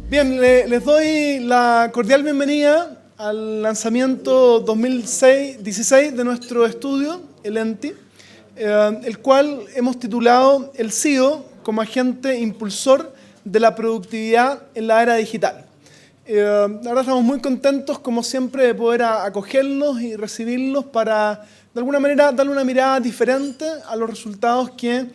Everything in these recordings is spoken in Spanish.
Bien, les doy la cordial bienvenida al lanzamiento 2016 de nuestro estudio, el ENTI, el cual hemos titulado El CEO como agente impulsor de la productividad en la era digital. Ahora estamos muy contentos, como siempre, de poder acogerlos y recibirlos para, de alguna manera, darle una mirada diferente a los resultados que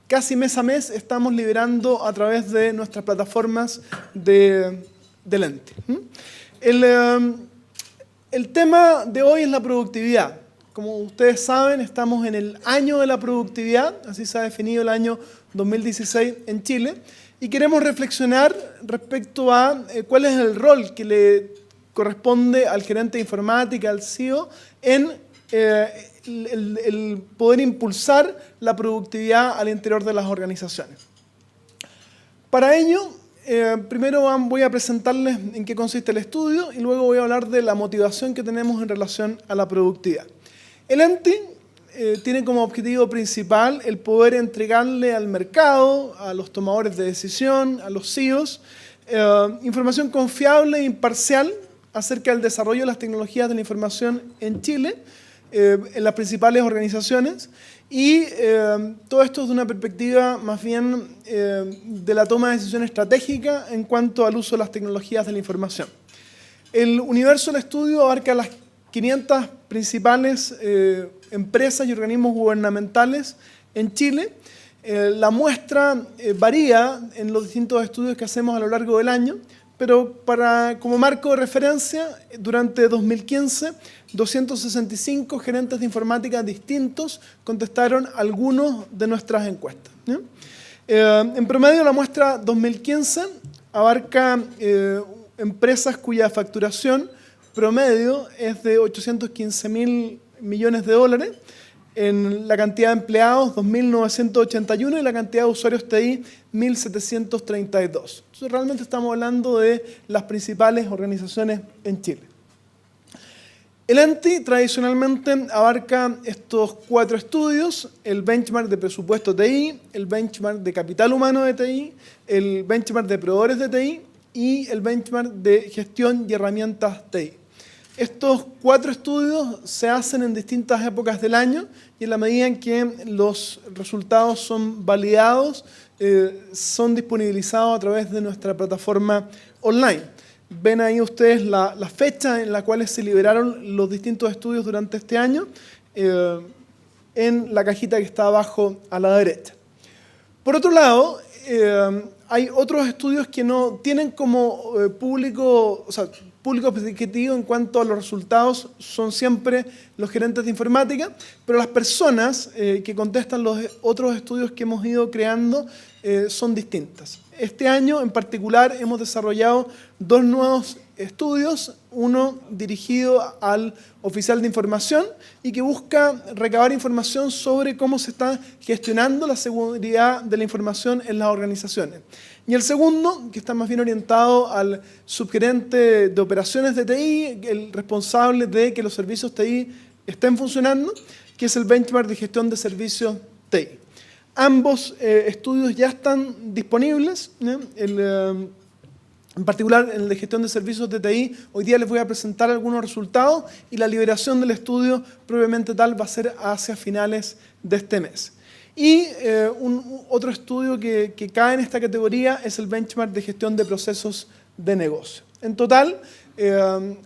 casi mes a mes estamos liberando a través de nuestras plataformas del ENTI. El tema de hoy es la productividad. Como ustedes saben, estamos en el año de la productividad, así se ha definido el año 2016 en Chile, y queremos reflexionar respecto a cuál es el rol que le corresponde al gerente de informática, al CEO, en el poder impulsar la productividad al interior de las organizaciones. Para ello, primero voy a presentarles en qué consiste el estudio y luego voy a hablar de la motivación que tenemos en relación a la productividad. El ENTI tiene como objetivo principal el poder entregarle al mercado, a los tomadores de decisión, a los CEOs, información confiable e imparcial acerca del desarrollo de las tecnologías de la información en Chile, en las principales organizaciones, y todo esto desde una perspectiva más bien de la toma de decisión estratégica en cuanto al uso de las tecnologías de la información. El universo del estudio abarca las 500 principales empresas y organismos gubernamentales en Chile. La muestra varía en los distintos estudios que hacemos a lo largo del año, pero como marco de referencia, durante 2015, 265 gerentes de informática distintos contestaron algunos de nuestras encuestas. En promedio, la muestra 2015 abarca empresas cuya facturación promedio es de 815.000 millones de dólares, en la cantidad de empleados 2.981 y la cantidad de usuarios TI 1.732. Entonces realmente estamos hablando de las principales organizaciones en Chile. El ENTI tradicionalmente abarca estos 4 estudios: el benchmark de presupuesto TI, el benchmark de capital humano de TI, el benchmark de proveedores de TI y el benchmark de gestión y herramientas TI. Estos 4 estudios se hacen en distintas épocas del año y en la medida en que los resultados son validados, son disponibilizados a través de nuestra plataforma online. Ven ahí ustedes la fecha en la cual se liberaron los distintos estudios durante este año en la cajita que está abajo a la derecha. Por otro lado, hay otros estudios que no tienen como público objetivo en cuanto a los resultados, son siempre los gerentes de informática, pero las personas que contestan los otros estudios que hemos ido creando son distintas. Este año en particular hemos desarrollado 2 nuevos estudios, uno dirigido al oficial de información y que busca recabar información sobre cómo se está gestionando la seguridad de la información en las organizaciones. Y el segundo, que está más bien orientado al subgerente de operaciones de TI, el responsable de que los servicios TI estén funcionando, que es el benchmark de gestión de servicios TI. Ambos estudios ya están disponibles. En particular, en el de gestión de servicios de TI, hoy día les voy a presentar algunos resultados y la liberación del estudio propiamente tal va a ser hacia finales de este mes. Y otro estudio que cae en esta categoría es el benchmark de gestión de procesos de negocio. En total,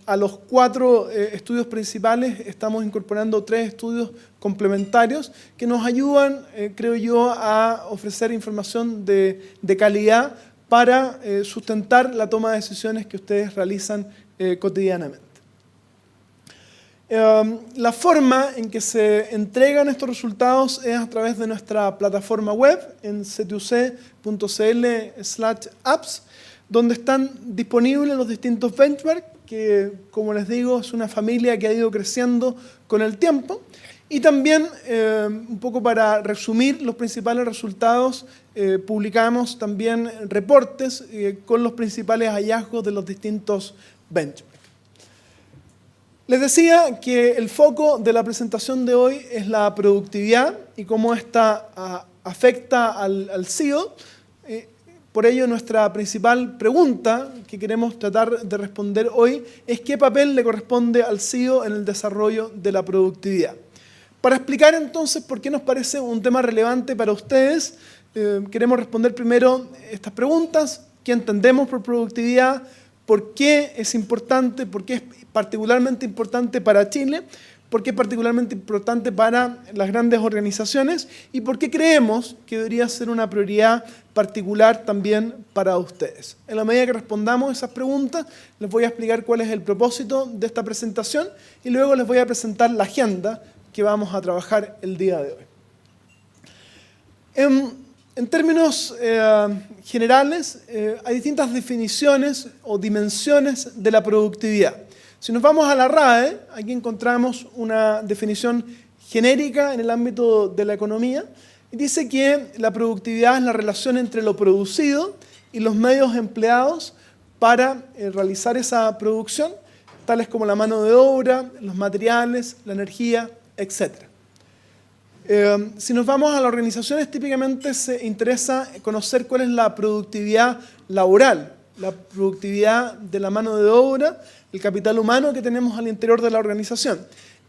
a los 4 estudios principales estamos incorporando 3 estudios complementarios que nos ayudan, creo yo, a ofrecer información de calidad para sustentar la toma de decisiones que ustedes realizan cotidianamente. La forma en que se entregan estos resultados es a través de nuestra plataforma web en ctuc.cl/apps, donde están disponibles los distintos benchmarks, que, como les digo, es una familia que ha ido creciendo con el tiempo. Y también, un poco para resumir los principales resultados, publicamos también reportes con los principales hallazgos de los distintos benchmarks. Les decía que el foco de la presentación de hoy es la productividad y cómo esta afecta al CEO. Por ello, nuestra principal pregunta que queremos tratar de responder hoy es ¿qué papel le corresponde al CEO en el desarrollo de la productividad? Para explicar entonces por qué nos parece un tema relevante para ustedes, queremos responder primero estas preguntas. ¿Qué entendemos por productividad? ¿Por qué es importante? ¿Por qué es particularmente importante para Chile? ¿Por qué es particularmente importante para las grandes organizaciones? ¿Y por qué creemos que debería ser una prioridad particular también para ustedes? En la medida que respondamos esas preguntas, les voy a explicar cuál es el propósito de esta presentación y luego les voy a presentar la agenda que vamos a trabajar el día de hoy. En términos generales, hay distintas definiciones o dimensiones de la productividad. Si nos vamos a la RAE, aquí encontramos una definición genérica en el ámbito de la economía. Y dice que la productividad es la relación entre lo producido y los medios empleados para realizar esa producción, tales como la mano de obra, los materiales, la energía, etc. Si nos vamos a las organizaciones, típicamente se interesa conocer cuál es la productividad laboral, la productividad de la mano de obra, el capital humano que tenemos al interior de la organización.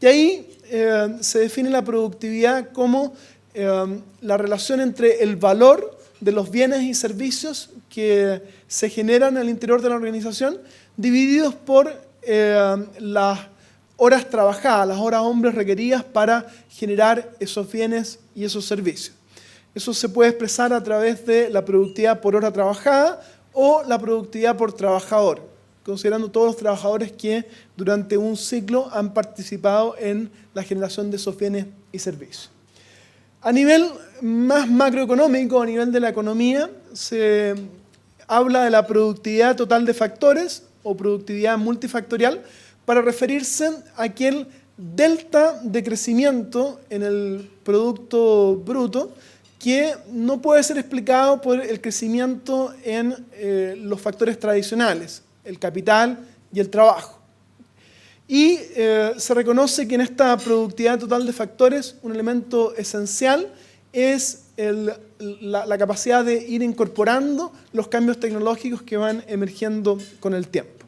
Y ahí se define la productividad como la relación entre el valor de los bienes y servicios que se generan al interior de la organización, divididos por las horas trabajadas, las horas hombres requeridas para generar esos bienes y esos servicios. Eso se puede expresar a través de la productividad por hora trabajada o la productividad por trabajador, considerando todos los trabajadores que durante un ciclo han participado en la generación de esos bienes y servicios. A nivel más macroeconómico, a nivel de la economía, se habla de la productividad total de factores o productividad multifactorial para referirse a aquel delta de crecimiento en el Producto Bruto que no puede ser explicado por el crecimiento en los factores tradicionales, el capital y el trabajo. Y se reconoce que en esta productividad total de factores un elemento esencial es la capacidad de ir incorporando los cambios tecnológicos que van emergiendo con el tiempo.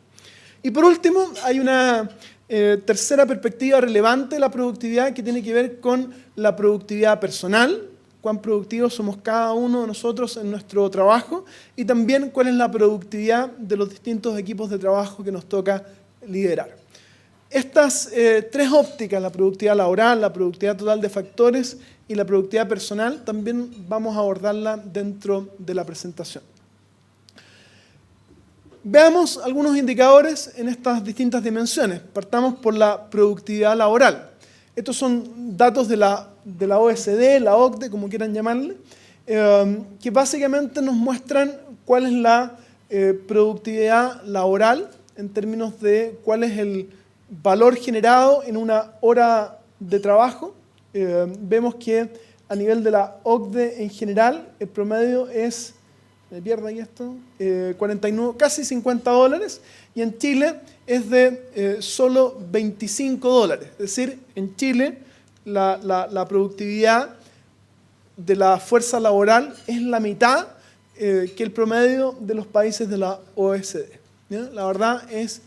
Y por último, hay una tercera perspectiva relevante de la productividad que tiene que ver con la productividad personal, cuán productivos somos cada uno de nosotros en nuestro trabajo y también cuál es la productividad de los distintos equipos de trabajo que nos toca liderar. Estas tres ópticas, la productividad laboral, la productividad total de factores y la productividad personal, también vamos a abordarla dentro de la presentación. Veamos algunos indicadores en estas distintas dimensiones. Partamos por la productividad laboral. Estos son datos de la OECD, la OCDE, como quieran llamarle, que básicamente nos muestran cuál es la productividad laboral en términos de cuál es el valor generado en una hora de trabajo. Vemos que a nivel de la OCDE en general, el promedio es, me pierdo ahí esto, 49, casi $50, y en Chile es de solo $25. Es decir, en Chile la productividad de la fuerza laboral es la mitad que el promedio de los países de la OECD. ¿Ya? La verdad es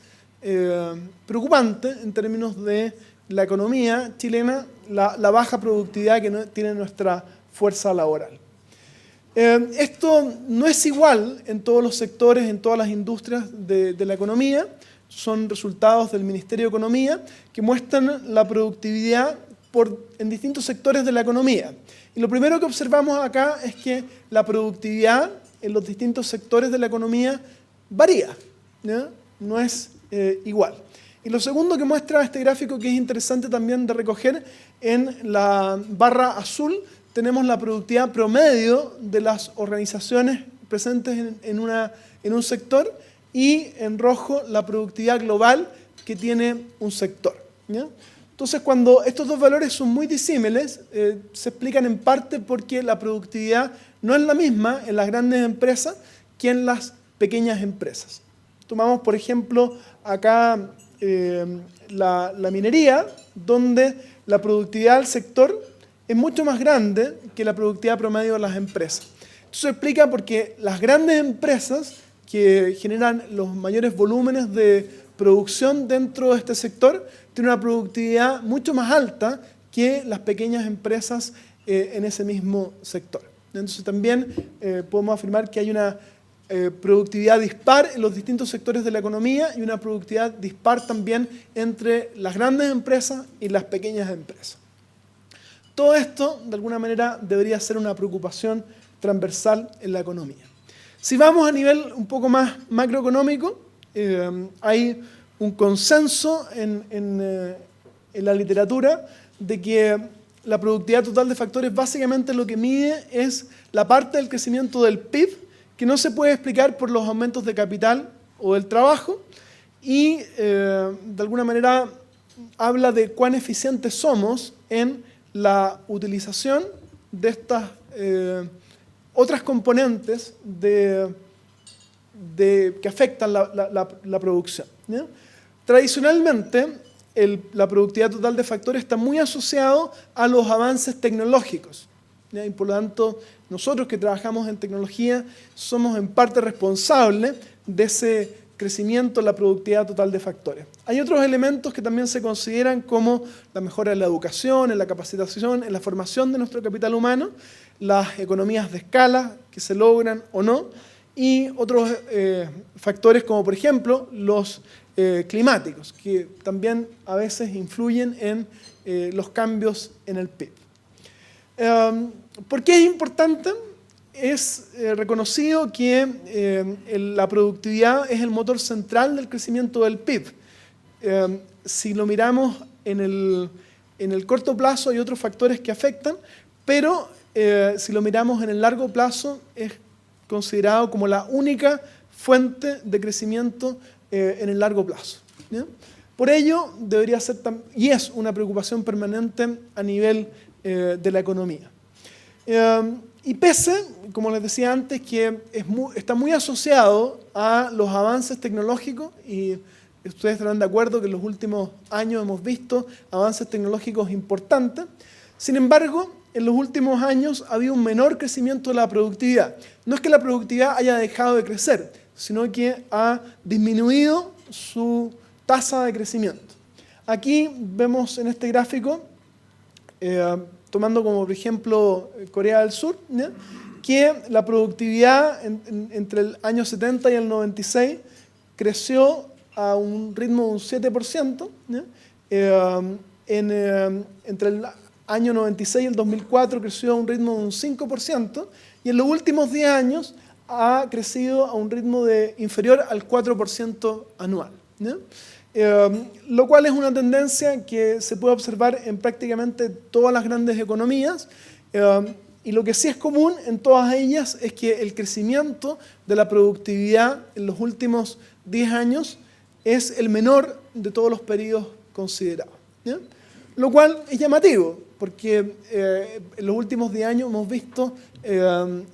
preocupante en términos de la economía chilena, la baja productividad que tiene nuestra fuerza laboral. Esto no es igual en todos los sectores, en todas las industrias de la economía. Son resultados del Ministerio de Economía que muestran la productividad en distintos sectores de la economía. Y lo primero que observamos acá es que la productividad en los distintos sectores de la economía varía, ¿ya? No es igual. Y lo segundo que muestra este gráfico, que es interesante también de recoger, en la barra azul tenemos la productividad promedio de las organizaciones presentes en un sector, y en rojo la productividad global que tiene un sector, ¿ya? Entonces, cuando estos dos valores son muy disímiles, se explican en parte porque la productividad no es la misma en las grandes empresas que en las pequeñas empresas. Tomamos, por ejemplo, acá la minería, donde la productividad del sector es mucho más grande que la productividad promedio de las empresas. Esto se explica porque las grandes empresas que generan los mayores volúmenes de producción dentro de este sector tienen una productividad mucho más alta que las pequeñas empresas en ese mismo sector. Entonces también podemos afirmar que hay una productividad dispar en los distintos sectores de la economía y una productividad dispar también entre las grandes empresas y las pequeñas empresas. Todo esto, de alguna manera, debería ser una preocupación transversal en la economía. Si vamos a nivel un poco más macroeconómico, hay un consenso en la literatura de que la productividad total de factores básicamente lo que mide es la parte del crecimiento del PIB que no se puede explicar por los aumentos de capital o del trabajo y de alguna manera habla de cuán eficientes somos en la utilización de estas otras componentes que afectan la producción, ¿ya? Tradicionalmente, la productividad total de factores está muy asociado a los avances tecnológicos, ¿ya? Y por lo tanto, nosotros que trabajamos en tecnología somos en parte responsables de ese crecimiento en la productividad total de factores. Hay otros elementos que también se consideran como la mejora en la educación, en la capacitación, en la formación de nuestro capital humano, las economías de escala que se logran o no, y otros factores como por ejemplo los climáticos, que también a veces influyen en los cambios en el PIB. ¿Por qué es importante? Es reconocido que la productividad es el motor central del crecimiento del PIB. Si lo miramos en el corto plazo hay otros factores que afectan, pero si lo miramos en el largo plazo es considerado como la única fuente de crecimiento en el largo plazo, ¿ya? Por ello, debería ser y es una preocupación permanente a nivel de la economía. Y pese, como les decía antes, que está muy asociado a los avances tecnológicos, y ustedes estarán de acuerdo que en los últimos años hemos visto avances tecnológicos importantes, sin embargo, en los últimos años ha habido un menor crecimiento de la productividad. No es que la productividad haya dejado de crecer, sino que ha disminuido su tasa de crecimiento. Aquí vemos en este gráfico, tomando como por ejemplo Corea del Sur, ¿ya?, que la productividad entre el año 70 y el 96 creció a un ritmo de un 7%, ¿ya? Entre el año 96 y el 2004 creció a un ritmo de un 5%, y en los últimos 10 años ha crecido a un ritmo inferior al 4% anual, ¿ya? Lo cual es una tendencia que se puede observar en prácticamente todas las grandes economías, y lo que sí es común en todas ellas es que el crecimiento de la productividad en los últimos 10 años es el menor de todos los periodos considerados, ¿ya? Lo cual es llamativo, porque en los últimos 10 años hemos visto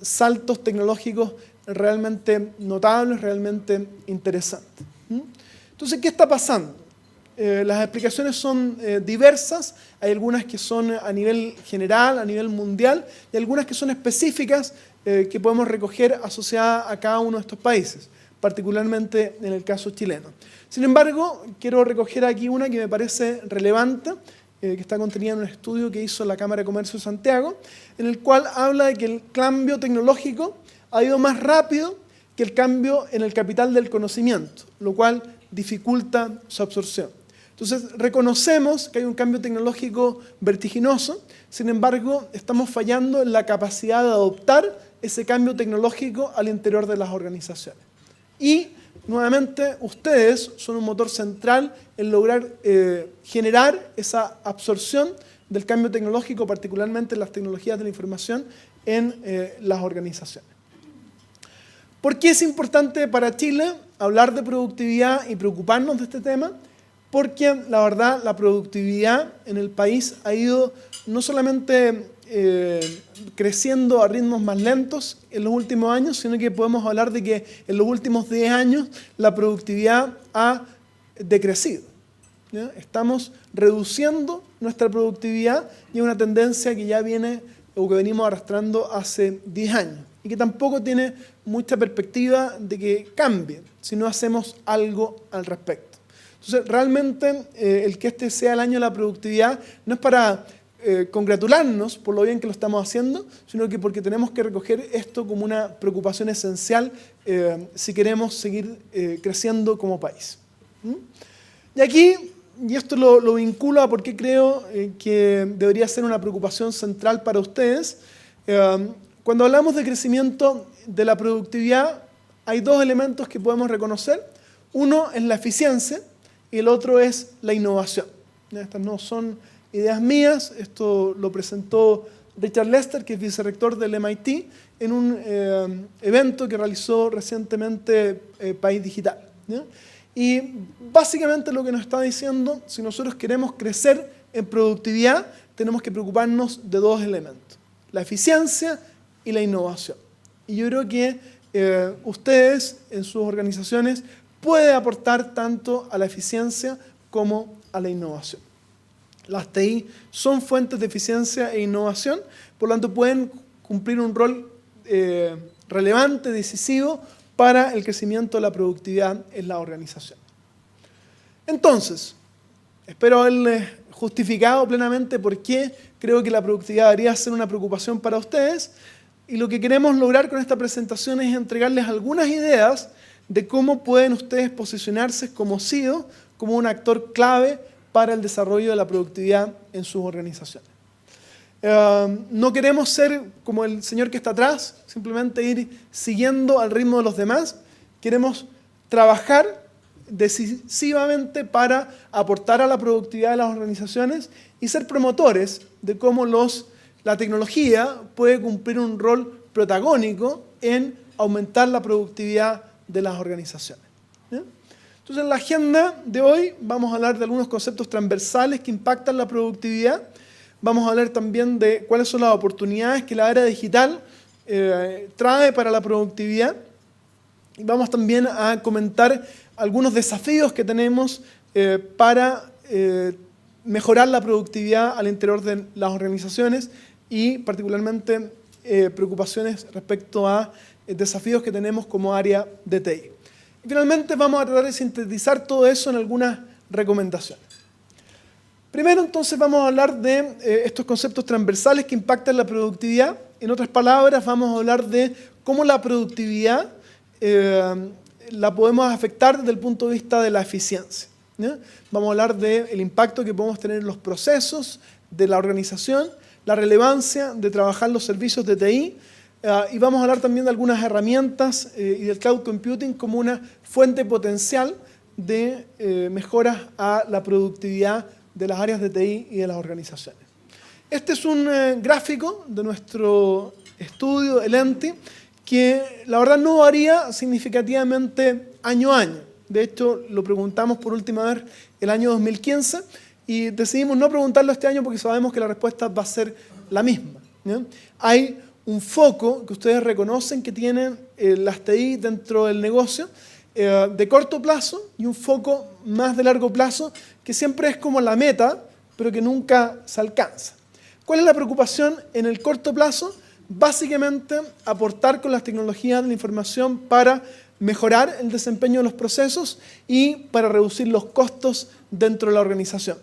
saltos tecnológicos realmente notables, realmente interesantes. Entonces, ¿qué está pasando? Las explicaciones son diversas, hay algunas que son a nivel general, a nivel mundial, y algunas que son específicas que podemos recoger asociadas a cada uno de estos países, particularmente en el caso chileno. Sin embargo, quiero recoger aquí una que me parece relevante, que está contenida en un estudio que hizo la Cámara de Comercio de Santiago, en el cual habla de que el cambio tecnológico ha ido más rápido que el cambio en el capital del conocimiento, lo cual dificulta su absorción. Entonces, reconocemos que hay un cambio tecnológico vertiginoso, sin embargo, estamos fallando en la capacidad de adoptar ese cambio tecnológico al interior de las organizaciones. Y, nuevamente, ustedes son un motor central en lograr generar esa absorción del cambio tecnológico, particularmente en las tecnologías de la información, en las organizaciones. ¿Por qué es importante para Chile hablar de productividad y preocuparnos de este tema? Porque la verdad la productividad en el país ha ido no solamente creciendo a ritmos más lentos en los últimos años, sino que podemos hablar de que en los últimos 10 años la productividad ha decrecido, ¿ya? Estamos reduciendo nuestra productividad y es una tendencia que ya viene o que venimos arrastrando hace 10 años. y que tampoco tiene mucha perspectiva de que cambie si no hacemos algo al respecto. Entonces, realmente el que este sea el año de la productividad no es para congratularnos por lo bien que lo estamos haciendo, sino que porque tenemos que recoger esto como una preocupación esencial si queremos seguir creciendo como país. Y aquí, y esto lo vinculo a por qué creo que debería ser una preocupación central para ustedes, cuando hablamos de crecimiento de la productividad, hay dos elementos que podemos reconocer. Uno es la eficiencia y el otro es la innovación. Estas no son ideas mías, esto lo presentó Richard Lester, que es vicerrector del MIT, en un evento que realizó recientemente País Digital. Y básicamente lo que nos está diciendo, si nosotros queremos crecer en productividad, tenemos que preocuparnos de dos elementos: la eficiencia y la innovación. Y yo creo que ustedes en sus organizaciones pueden aportar tanto a la eficiencia como a la innovación. Las TI son fuentes de eficiencia e innovación, por lo tanto pueden cumplir un rol relevante, decisivo, para el crecimiento de la productividad en la organización. Entonces, espero haberles justificado plenamente por qué creo que la productividad debería ser una preocupación para ustedes, y lo que queremos lograr con esta presentación es entregarles algunas ideas de cómo pueden ustedes posicionarse como CEO, como un actor clave para el desarrollo de la productividad en sus organizaciones. No queremos ser como el señor que está atrás, simplemente ir siguiendo al ritmo de los demás. Queremos trabajar decisivamente para aportar a la productividad de las organizaciones y ser promotores de cómo la tecnología puede cumplir un rol protagónico en aumentar la productividad de las organizaciones. ¿Bien? Entonces, en la agenda de hoy vamos a hablar de algunos conceptos transversales que impactan la productividad. Vamos a hablar también de cuáles son las oportunidades que la era digital trae para la productividad. Y vamos también a comentar algunos desafíos que tenemos para mejorar la productividad al interior de las organizaciones y particularmente preocupaciones respecto a desafíos que tenemos como área de TI. Y finalmente vamos a tratar de sintetizar todo eso en algunas recomendaciones. Primero, entonces, vamos a hablar de estos conceptos transversales que impactan la productividad. En otras palabras, vamos a hablar de cómo la productividad la podemos afectar desde el punto de vista de la eficiencia. Vamos a hablar del impacto que podemos tener en los procesos de la organización, la relevancia de trabajar los servicios de TI, y vamos a hablar también de algunas herramientas y del cloud computing como una fuente potencial de mejoras a la productividad de las áreas de TI y de las organizaciones. Este es un gráfico de nuestro estudio, el ENTI, que la verdad no varía significativamente año a año. De hecho, lo preguntamos por última vez el año 2015 y decidimos no preguntarlo este año porque sabemos que la respuesta va a ser la misma. Hay un foco que ustedes reconocen que tienen las TI dentro del negocio de corto plazo y un foco más de largo plazo que siempre es como la meta, pero que nunca se alcanza. ¿Cuál es la preocupación en el corto plazo? Básicamente, aportar con las tecnologías de la información para mejorar el desempeño de los procesos y para reducir los costos dentro de la organización.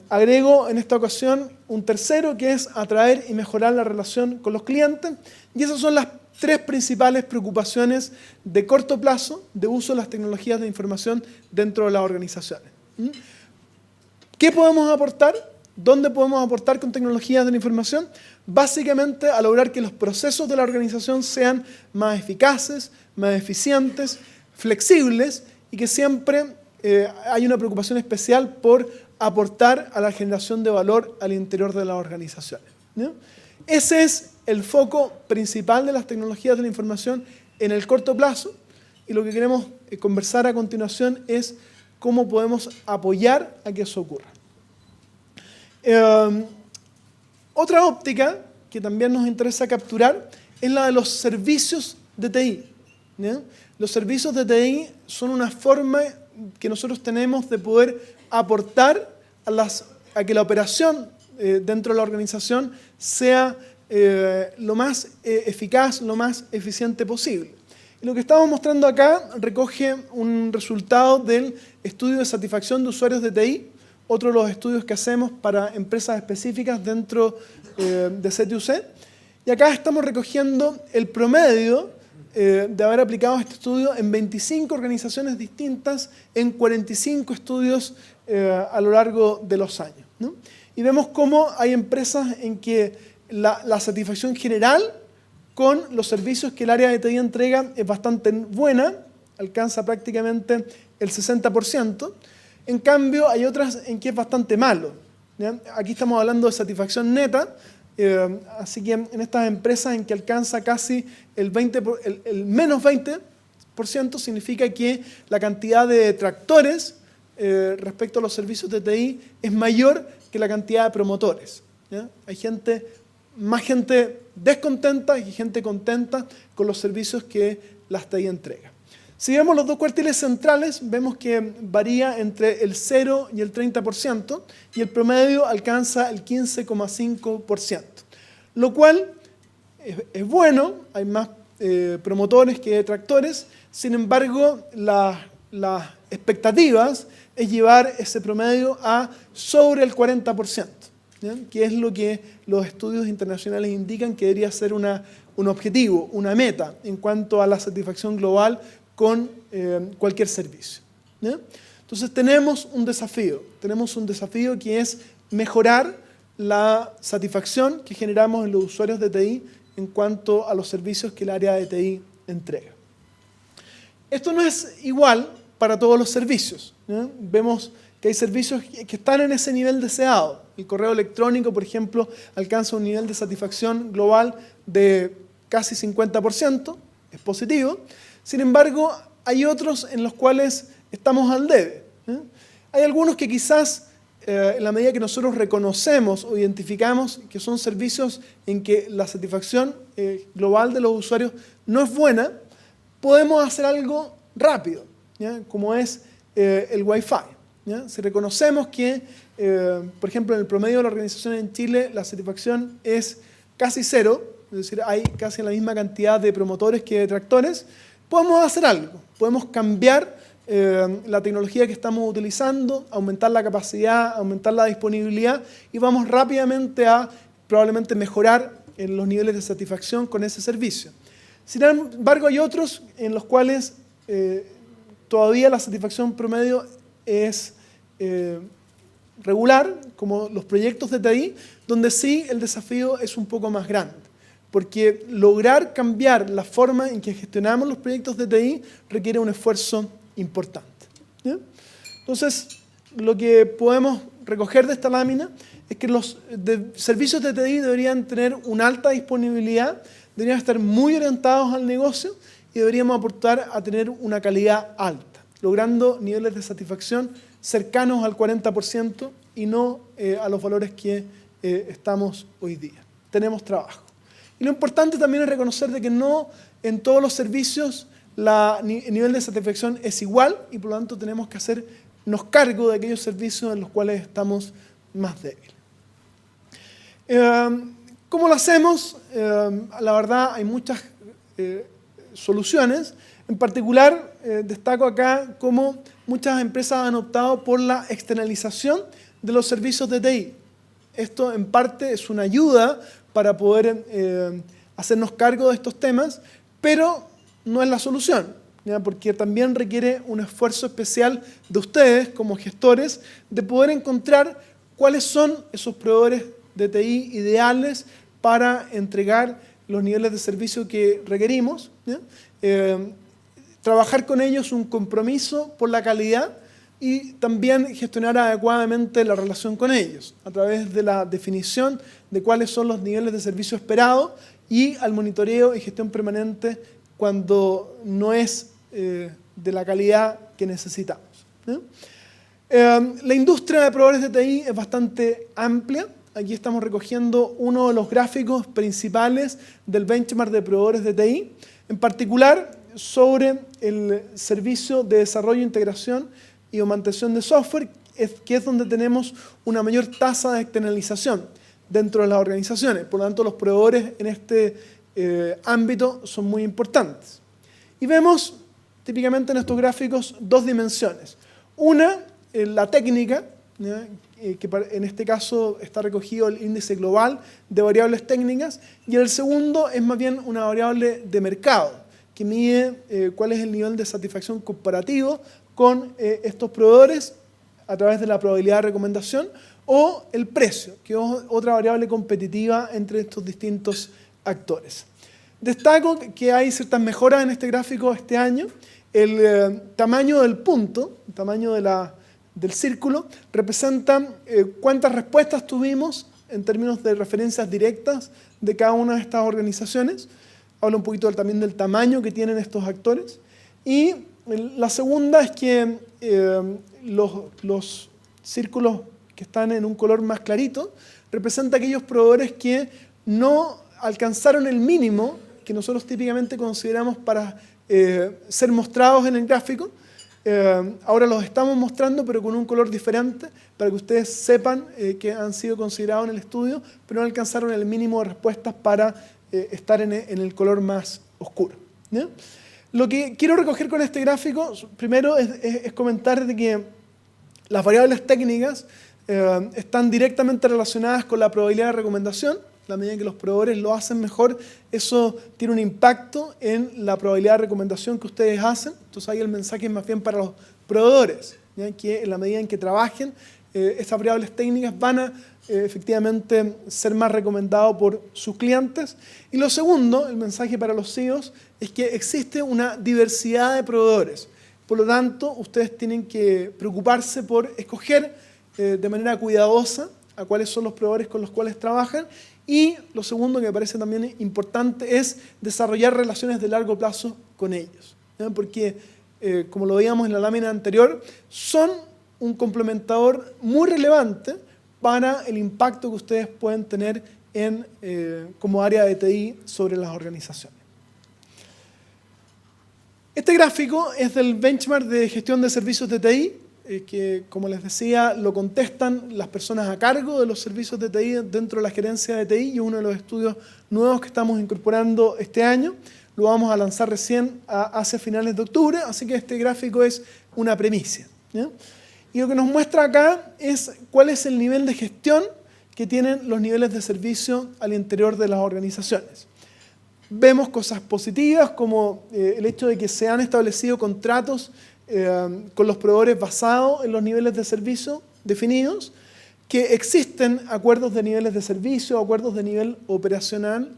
Agrego en esta ocasión un tercero, que es atraer y mejorar la relación con los clientes. Y esas son las tres principales preocupaciones de corto plazo de uso de las tecnologías de información dentro de las organizaciones. ¿Qué podemos aportar? ¿Dónde podemos aportar con tecnologías de la información? Básicamente a lograr que los procesos de la organización sean más eficaces, más eficientes, flexibles y que siempre hay una preocupación especial por aportar a la generación de valor al interior de las organizaciones. Ese es el foco principal de las tecnologías de la información en el corto plazo y lo que queremos conversar a continuación es cómo podemos apoyar a que eso ocurra. Otra óptica que también nos interesa capturar es la de los servicios de TI. Los servicios de TI son una forma que nosotros tenemos de poder aportar a que la operación dentro de la organización sea lo más eficaz, lo más eficiente posible. Y lo que estamos mostrando acá recoge un resultado del estudio de satisfacción de usuarios de TI, otro de los estudios que hacemos para empresas específicas dentro de CTUC. Y acá estamos recogiendo el promedio de haber aplicado este estudio en 25 organizaciones distintas, en 45 estudios a lo largo de los años, ¿no? Y vemos cómo hay empresas en que la satisfacción general con los servicios que el área de TI entrega es bastante buena, alcanza prácticamente el 60%. En cambio, hay otras en que es bastante malo, ¿ya? Aquí estamos hablando de satisfacción neta, así que en estas empresas en que alcanza casi el menos 20%, significa que la cantidad de detractores respecto a los servicios de TI es mayor que la cantidad de promotores, ¿ya? Hay más gente descontenta y gente contenta con los servicios que las TI entrega. Si vemos los dos cuartiles centrales, vemos que varía entre el 0 y el 30%, y el promedio alcanza el 15,5%, lo cual es bueno, hay más promotores que detractores. Sin embargo, las expectativas es llevar ese promedio a sobre el 40%, ¿ya? Que es lo que los estudios internacionales indican que debería ser un objetivo, una meta en cuanto a la satisfacción global con cualquier servicio, ¿ya? Entonces tenemos un desafío que es mejorar la satisfacción que generamos en los usuarios de TI en cuanto a los servicios que el área de TI entrega. Esto no es igual para todos los servicios, ¿ya? Vemos que hay servicios que están en ese nivel deseado. El correo electrónico, por ejemplo, alcanza un nivel de satisfacción global de casi 50%, es positivo. Sin embargo, hay otros en los cuales estamos al debe, ¿eh? Hay algunos que quizás, en la medida que nosotros reconocemos o identificamos que son servicios en que la satisfacción global de los usuarios no es buena, podemos hacer algo rápido, ¿ya? Como es el Wi-Fi, ¿ya? Si reconocemos que, por ejemplo, en el promedio de la organización en Chile, la satisfacción es casi cero, es decir, hay casi la misma cantidad de promotores que detractores, podemos hacer algo, podemos cambiar la tecnología que estamos utilizando, aumentar la capacidad, aumentar la disponibilidad, y vamos rápidamente a probablemente mejorar en los niveles de satisfacción con ese servicio. Sin embargo, hay otros en los cuales todavía la satisfacción promedio es regular, como los proyectos de TI, donde sí el desafío es un poco más grande, porque lograr cambiar la forma en que gestionamos los proyectos de TI requiere un esfuerzo importante, ¿ya? Entonces, lo que podemos recoger de esta lámina es que los servicios de TI deberían tener una alta disponibilidad, deberían estar muy orientados al negocio y deberíamos aportar a tener una calidad alta, logrando niveles de satisfacción cercanos al 40% y no a los valores que estamos hoy día. Tenemos trabajo. Y lo importante también es reconocer de que no en todos los servicios el nivel de satisfacción es igual, y por lo tanto tenemos que hacernos cargo de aquellos servicios en los cuales estamos más débiles. ¿Cómo lo hacemos? La verdad, hay muchas soluciones. En particular, destaco acá cómo muchas empresas han optado por la externalización de los servicios de TI. Esto, en parte, es una ayuda para poder hacernos cargo de estos temas, pero no es la solución, ¿ya? Porque también requiere un esfuerzo especial de ustedes como gestores de poder encontrar cuáles son esos proveedores de TI ideales para entregar los niveles de servicio que requerimos, ¿ya? Trabajar con ellos un compromiso por la calidad y también gestionar adecuadamente la relación con ellos a través de la definición de cuáles son los niveles de servicio esperados y al monitoreo y gestión permanente cuando no es de la calidad que necesitamos, ¿no? La industria de proveedores de TI es bastante amplia. Aquí estamos recogiendo uno de los gráficos principales del benchmark de proveedores de TI, en particular sobre el servicio de desarrollo, integración y mantención de software, que es donde tenemos una mayor tasa de externalización. dentro de las organizaciones. Por lo tanto, los proveedores en este ámbito son muy importantes. Y vemos típicamente en estos gráficos dos dimensiones. Una, la técnica, que en este caso está recogido el índice global de variables técnicas, y el segundo es más bien una variable de mercado, que mide cuál es el nivel de satisfacción comparativo con estos proveedores a través de la probabilidad de recomendación, o el precio, que es otra variable competitiva entre estos distintos actores. Destaco que hay ciertas mejoras en este gráfico este año. El tamaño del punto, el tamaño del círculo, representa cuántas respuestas tuvimos en términos de referencias directas de cada una de estas organizaciones. Habla un poquito también del tamaño que tienen estos actores. Y la segunda es que los círculos que están en un color más clarito representan aquellos proveedores que no alcanzaron el mínimo que nosotros típicamente consideramos para ser mostrados en el gráfico. Ahora los estamos mostrando, pero con un color diferente, para que ustedes sepan que han sido considerados en el estudio, pero no alcanzaron el mínimo de respuestas para estar en el color más oscuro. ¿Ya? Lo que quiero recoger con este gráfico, primero, es comentar de que las variables técnicas están directamente relacionadas con la probabilidad de recomendación. La medida en que los proveedores lo hacen mejor, eso tiene un impacto en la probabilidad de recomendación que ustedes hacen. Entonces ahí el mensaje es más bien para los proveedores, ¿ya? Que en la medida en que trabajen, estas variables técnicas van a efectivamente ser más recomendados por sus clientes. Y lo segundo, el mensaje para los CEOs, es que existe una diversidad de proveedores. Por lo tanto, ustedes tienen que preocuparse por escoger de manera cuidadosa a cuáles son los proveedores con los cuales trabajan. Y lo segundo que me parece también importante es desarrollar relaciones de largo plazo con ellos, ¿ya? Porque, como lo veíamos en la lámina anterior, son un complementador muy relevante para el impacto que ustedes pueden tener como área de TI sobre las organizaciones. Este gráfico es del benchmark de gestión de servicios de TI, que, como les decía, lo contestan las personas a cargo de los servicios de TI dentro de la gerencia de TI, y uno de los estudios nuevos que estamos incorporando este año. Lo vamos a lanzar recién hacia finales de octubre, así que este gráfico es una premisa, ¿ya? Y lo que nos muestra acá es cuál es el nivel de gestión que tienen los niveles de servicio al interior de las organizaciones. Vemos cosas positivas como el hecho de que se han establecido contratos con los proveedores basados en los niveles de servicio definidos, que existen acuerdos de niveles de servicio, acuerdos de nivel operacional,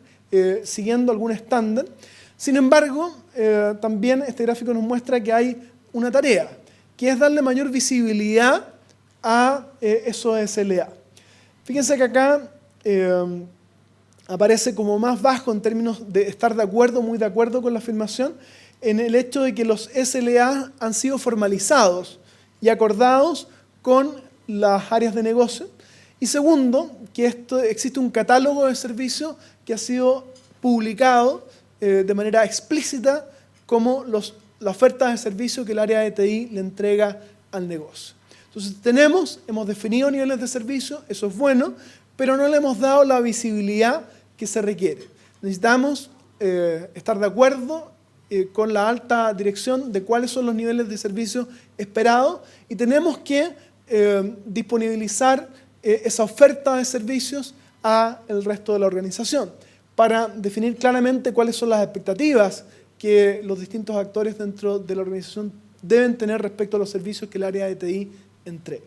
siguiendo algún estándar. Sin embargo, también este gráfico nos muestra que hay una tarea, que es darle mayor visibilidad a esos SLA. Fíjense que acá aparece como más bajo en términos de estar de acuerdo, muy de acuerdo con la afirmación, en el hecho de que los SLA han sido formalizados y acordados con las áreas de negocio. Y segundo, que existe un catálogo de servicios que ha sido publicado de manera explícita como la oferta de servicio que el área de TI le entrega al negocio. Entonces hemos definido niveles de servicio, eso es bueno, pero no le hemos dado la visibilidad que se requiere. Necesitamos estar de acuerdo con la alta dirección de cuáles son los niveles de servicio esperados, y tenemos que disponibilizar esa oferta de servicios al resto de la organización para definir claramente cuáles son las expectativas que los distintos actores dentro de la organización deben tener respecto a los servicios que el área de TI entrega.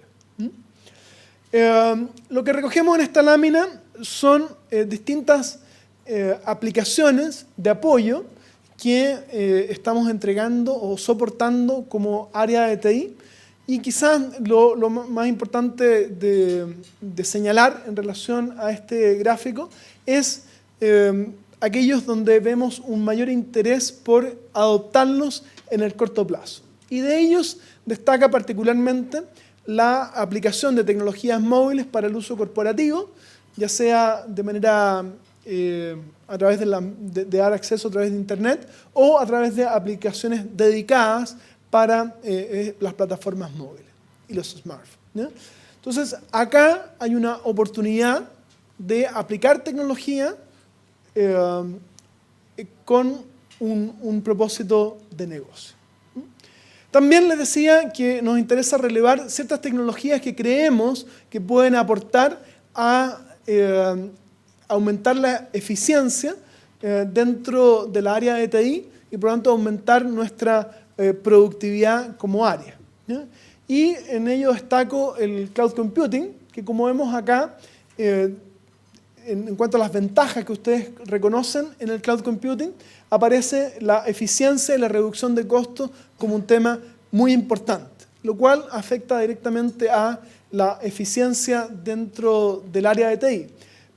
Lo que recogemos en esta lámina son distintas aplicaciones de apoyo que estamos entregando o soportando como área de TI, y quizás lo más importante de señalar en relación a este gráfico es aquellos donde vemos un mayor interés por adoptarlos en el corto plazo. Y de ellos destaca particularmente la aplicación de tecnologías móviles para el uso corporativo, ya sea de manera a través de dar acceso a través de Internet o a través de aplicaciones dedicadas para las plataformas móviles y los smartphones, ¿ya? Entonces, acá hay una oportunidad de aplicar tecnología con un propósito de negocio. También les decía que nos interesa relevar ciertas tecnologías que creemos que pueden aportar a aumentar la eficiencia dentro del área de TI y por lo tanto aumentar nuestra productividad como área, ¿ya? Y en ello destaco el cloud computing, que como vemos acá, en cuanto a las ventajas que ustedes reconocen en el cloud computing, aparece la eficiencia y la reducción de costos como un tema muy importante, lo cual afecta directamente a la eficiencia dentro del área de TI.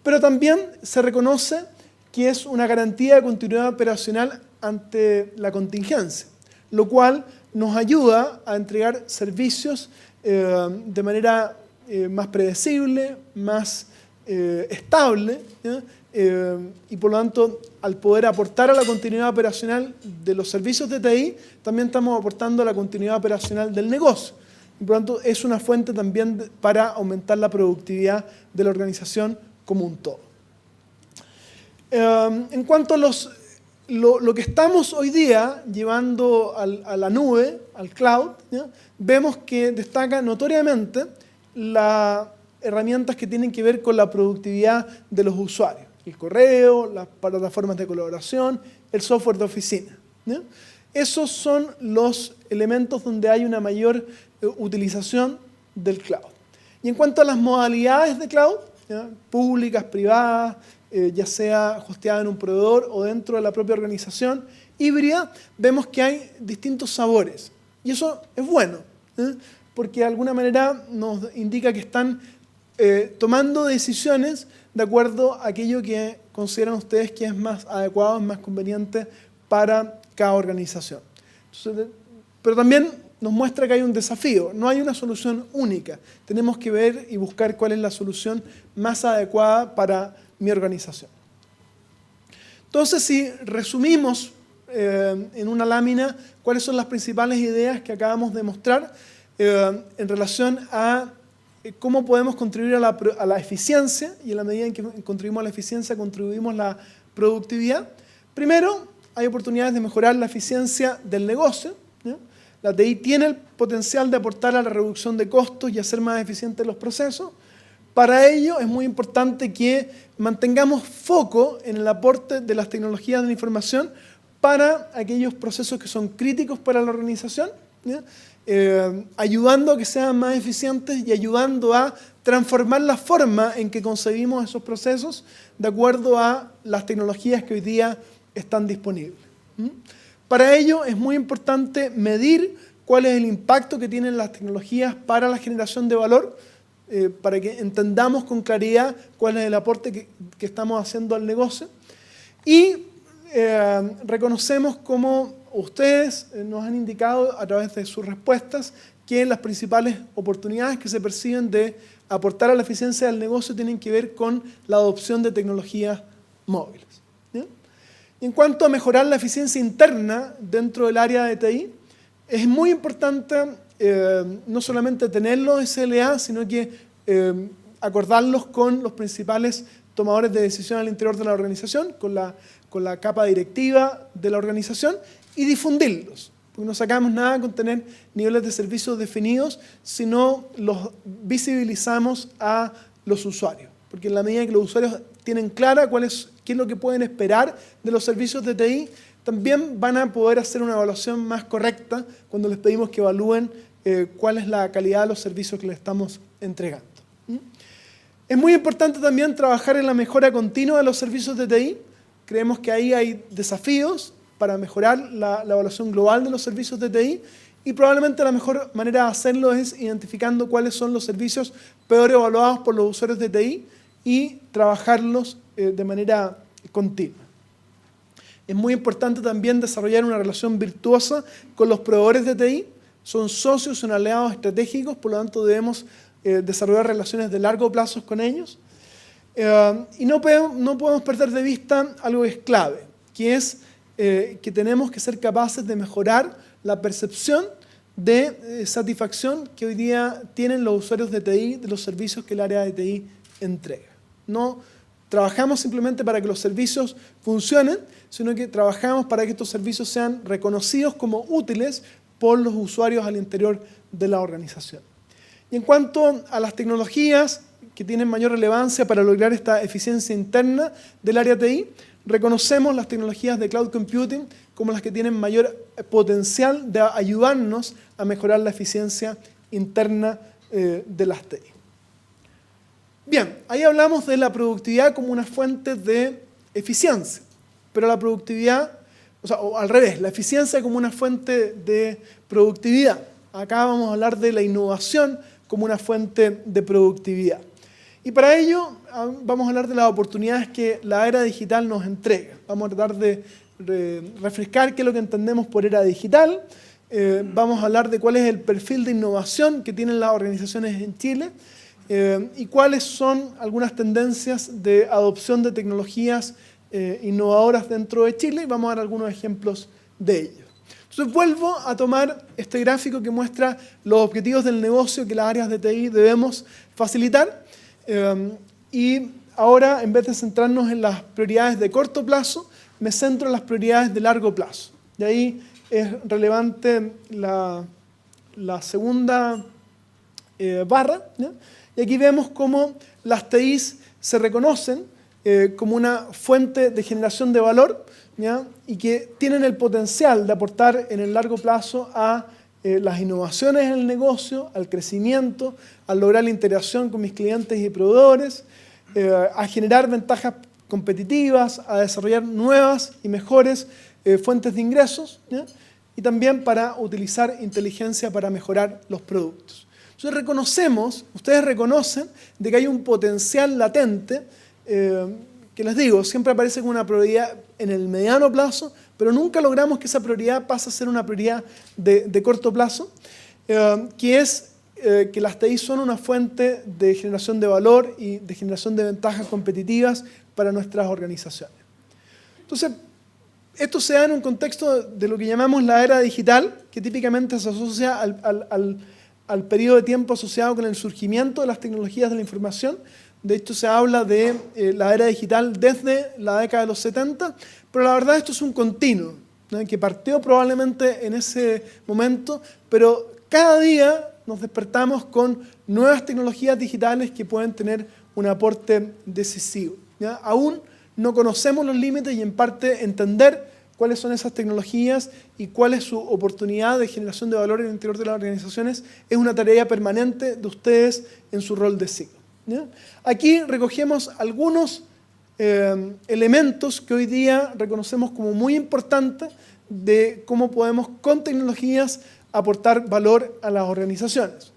Pero también se reconoce que es una garantía de continuidad operacional ante la contingencia, lo cual nos ayuda a entregar servicios de manera más predecible, más estable, ¿ya? Y por lo tanto, al poder aportar a la continuidad operacional de los servicios de TI, también estamos aportando a la continuidad operacional del negocio. Y por lo tanto, es una fuente también para aumentar la productividad de la organización como un todo. En cuanto a lo que estamos hoy día llevando a la nube, al cloud, ¿ya? Vemos que destaca notoriamente las herramientas que tienen que ver con la productividad de los usuarios. El correo, las plataformas de colaboración, el software de oficina, ¿ya? Esos son los elementos donde hay una mayor utilización del cloud. Y en cuanto a las modalidades de cloud, ¿ya? Públicas, privadas, ya sea hosteada en un proveedor o dentro de la propia organización híbrida, vemos que hay distintos sabores. Y eso es bueno, porque de alguna manera nos indica que están tomando decisiones de acuerdo a aquello que consideran ustedes que es más adecuado, más conveniente para cada organización. Entonces, pero también nos muestra que hay un desafío, no hay una solución única. Tenemos que ver y buscar cuál es la solución más adecuada para mi organización. Entonces, si resumimos en una lámina cuáles son las principales ideas que acabamos de mostrar en relación a cómo podemos contribuir a la eficiencia, y en la medida en que contribuimos a la eficiencia, contribuimos a la productividad. Primero, hay oportunidades de mejorar la eficiencia del negocio, ¿ya? La TI tiene el potencial de aportar a la reducción de costos y hacer más eficientes los procesos. Para ello es muy importante que mantengamos foco en el aporte de las tecnologías de la información para aquellos procesos que son críticos para la organización, ¿ya? Ayudando a que sean más eficientes y ayudando a transformar la forma en que concebimos esos procesos de acuerdo a las tecnologías que hoy día están disponibles. Para ello es muy importante medir cuál es el impacto que tienen las tecnologías para la generación de valor, para que entendamos con claridad cuál es el aporte que estamos haciendo al negocio. Y reconocemos como ustedes nos han indicado a través de sus respuestas que las principales oportunidades que se perciben de aportar a la eficiencia del negocio tienen que ver con la adopción de tecnologías móviles, ¿ya? En cuanto a mejorar la eficiencia interna dentro del área de TI, es muy importante no solamente tener los SLA, sino que acordarlos con los principales tomadores de decisión al interior de la organización, con la capa directiva de la organización, y difundirlos. Porque no sacamos nada con tener niveles de servicios definidos si no los visibilizamos a los usuarios. Porque en la medida que los usuarios tienen clara qué es lo que pueden esperar de los servicios de TI, también van a poder hacer una evaluación más correcta cuando les pedimos que evalúen cuál es la calidad de los servicios que les estamos entregando. Es muy importante también trabajar en la mejora continua de los servicios de TI. Creemos que ahí hay desafíos para mejorar la evaluación global de los servicios de TI, y probablemente la mejor manera de hacerlo es identificando cuáles son los servicios peor evaluados por los usuarios de TI y trabajarlos de manera continua. Es muy importante también desarrollar una relación virtuosa con los proveedores de TI. Son socios, son aliados estratégicos, por lo tanto debemos desarrollar relaciones de largo plazo con ellos. Y no podemos perder de vista algo que es clave, que es que tenemos que ser capaces de mejorar la percepción de satisfacción que hoy día tienen los usuarios de TI de los servicios que el área de TI entrega. No trabajamos simplemente para que los servicios funcionen, sino que trabajamos para que estos servicios sean reconocidos como útiles por los usuarios al interior de la organización. Y en cuanto a las tecnologías que tienen mayor relevancia para lograr esta eficiencia interna del área TI, reconocemos las tecnologías de cloud computing como las que tienen mayor potencial de ayudarnos a mejorar la eficiencia interna de las TI. Bien, ahí hablamos de la productividad como una fuente de eficiencia, pero la productividad, o al revés, la eficiencia como una fuente de productividad. Acá vamos a hablar de la innovación como una fuente de productividad. Y para ello vamos a hablar de las oportunidades que la era digital nos entrega. Vamos a tratar de refrescar qué es lo que entendemos por era digital. Vamos a hablar de cuál es el perfil de innovación que tienen las organizaciones en Chile y cuáles son algunas tendencias de adopción de tecnologías innovadoras dentro de Chile, y vamos a dar algunos ejemplos de ello. Entonces vuelvo a tomar este gráfico que muestra los objetivos del negocio que las áreas de TI debemos facilitar, y ahora, en vez de centrarnos en las prioridades de corto plazo, me centro en las prioridades de largo plazo. De ahí es relevante la segunda barra, ¿ya? Y aquí vemos cómo las TIs se reconocen como una fuente de generación de valor, ¿ya? Y que tienen el potencial de aportar en el largo plazo a las innovaciones en el negocio, al crecimiento, a lograr la integración con mis clientes y proveedores, a generar ventajas competitivas, a desarrollar nuevas y mejores fuentes de ingresos, ¿ya? Y también para utilizar inteligencia para mejorar los productos. Entonces ustedes reconocen de que hay un potencial latente que les digo, siempre aparece como una prioridad en el mediano plazo, pero nunca logramos que esa prioridad pase a ser una prioridad de corto plazo, que es que las TI son una fuente de generación de valor y de generación de ventajas competitivas para nuestras organizaciones. Entonces, esto se da en un contexto de lo que llamamos la era digital, que típicamente se asocia al periodo de tiempo asociado con el surgimiento de las tecnologías de la información. De hecho, se habla de la era digital desde la década de los 70, pero la verdad esto es un continuo, ¿no? Que partió probablemente en ese momento, pero cada día nos despertamos con nuevas tecnologías digitales que pueden tener un aporte decisivo, ¿ya? Aún no conocemos los límites y en parte entender cuáles son esas tecnologías y cuál es su oportunidad de generación de valor en el interior de las organizaciones es una tarea permanente de ustedes en su rol de CIO, ¿ya? Aquí recogemos algunos elementos que hoy día reconocemos como muy importantes de cómo podemos con tecnologías aportar valor a las organizaciones.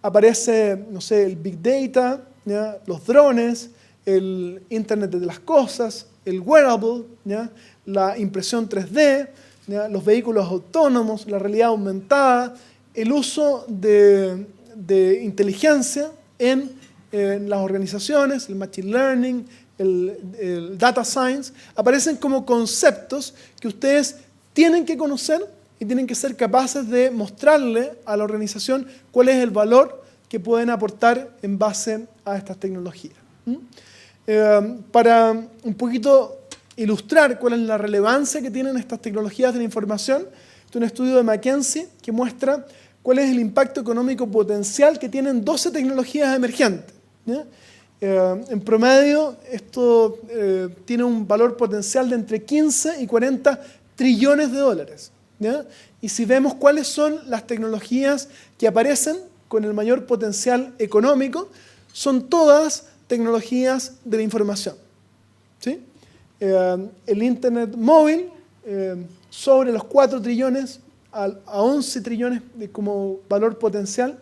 Aparece, no sé, el Big Data, ¿ya? Los drones, el Internet de las cosas, el wearable, ¿ya? La impresión 3D, ¿ya? Los vehículos autónomos, la realidad aumentada, el uso de inteligencia en las organizaciones, el machine learning, el data science, aparecen como conceptos que ustedes tienen que conocer y tienen que ser capaces de mostrarle a la organización cuál es el valor que pueden aportar en base a estas tecnologías. Para un poquito ilustrar cuál es la relevancia que tienen estas tecnologías de la información, hay un estudio de McKinsey que muestra cuál es el impacto económico potencial que tienen 12 tecnologías emergentes, ¿ya? En promedio, esto tiene un valor potencial de entre 15 y 40 trillones de dólares, ¿ya? Y si vemos cuáles son las tecnologías que aparecen con el mayor potencial económico, son todas tecnologías de la información, ¿sí? El Internet móvil, sobre los 4 trillones a 11 trillones como valor potencial.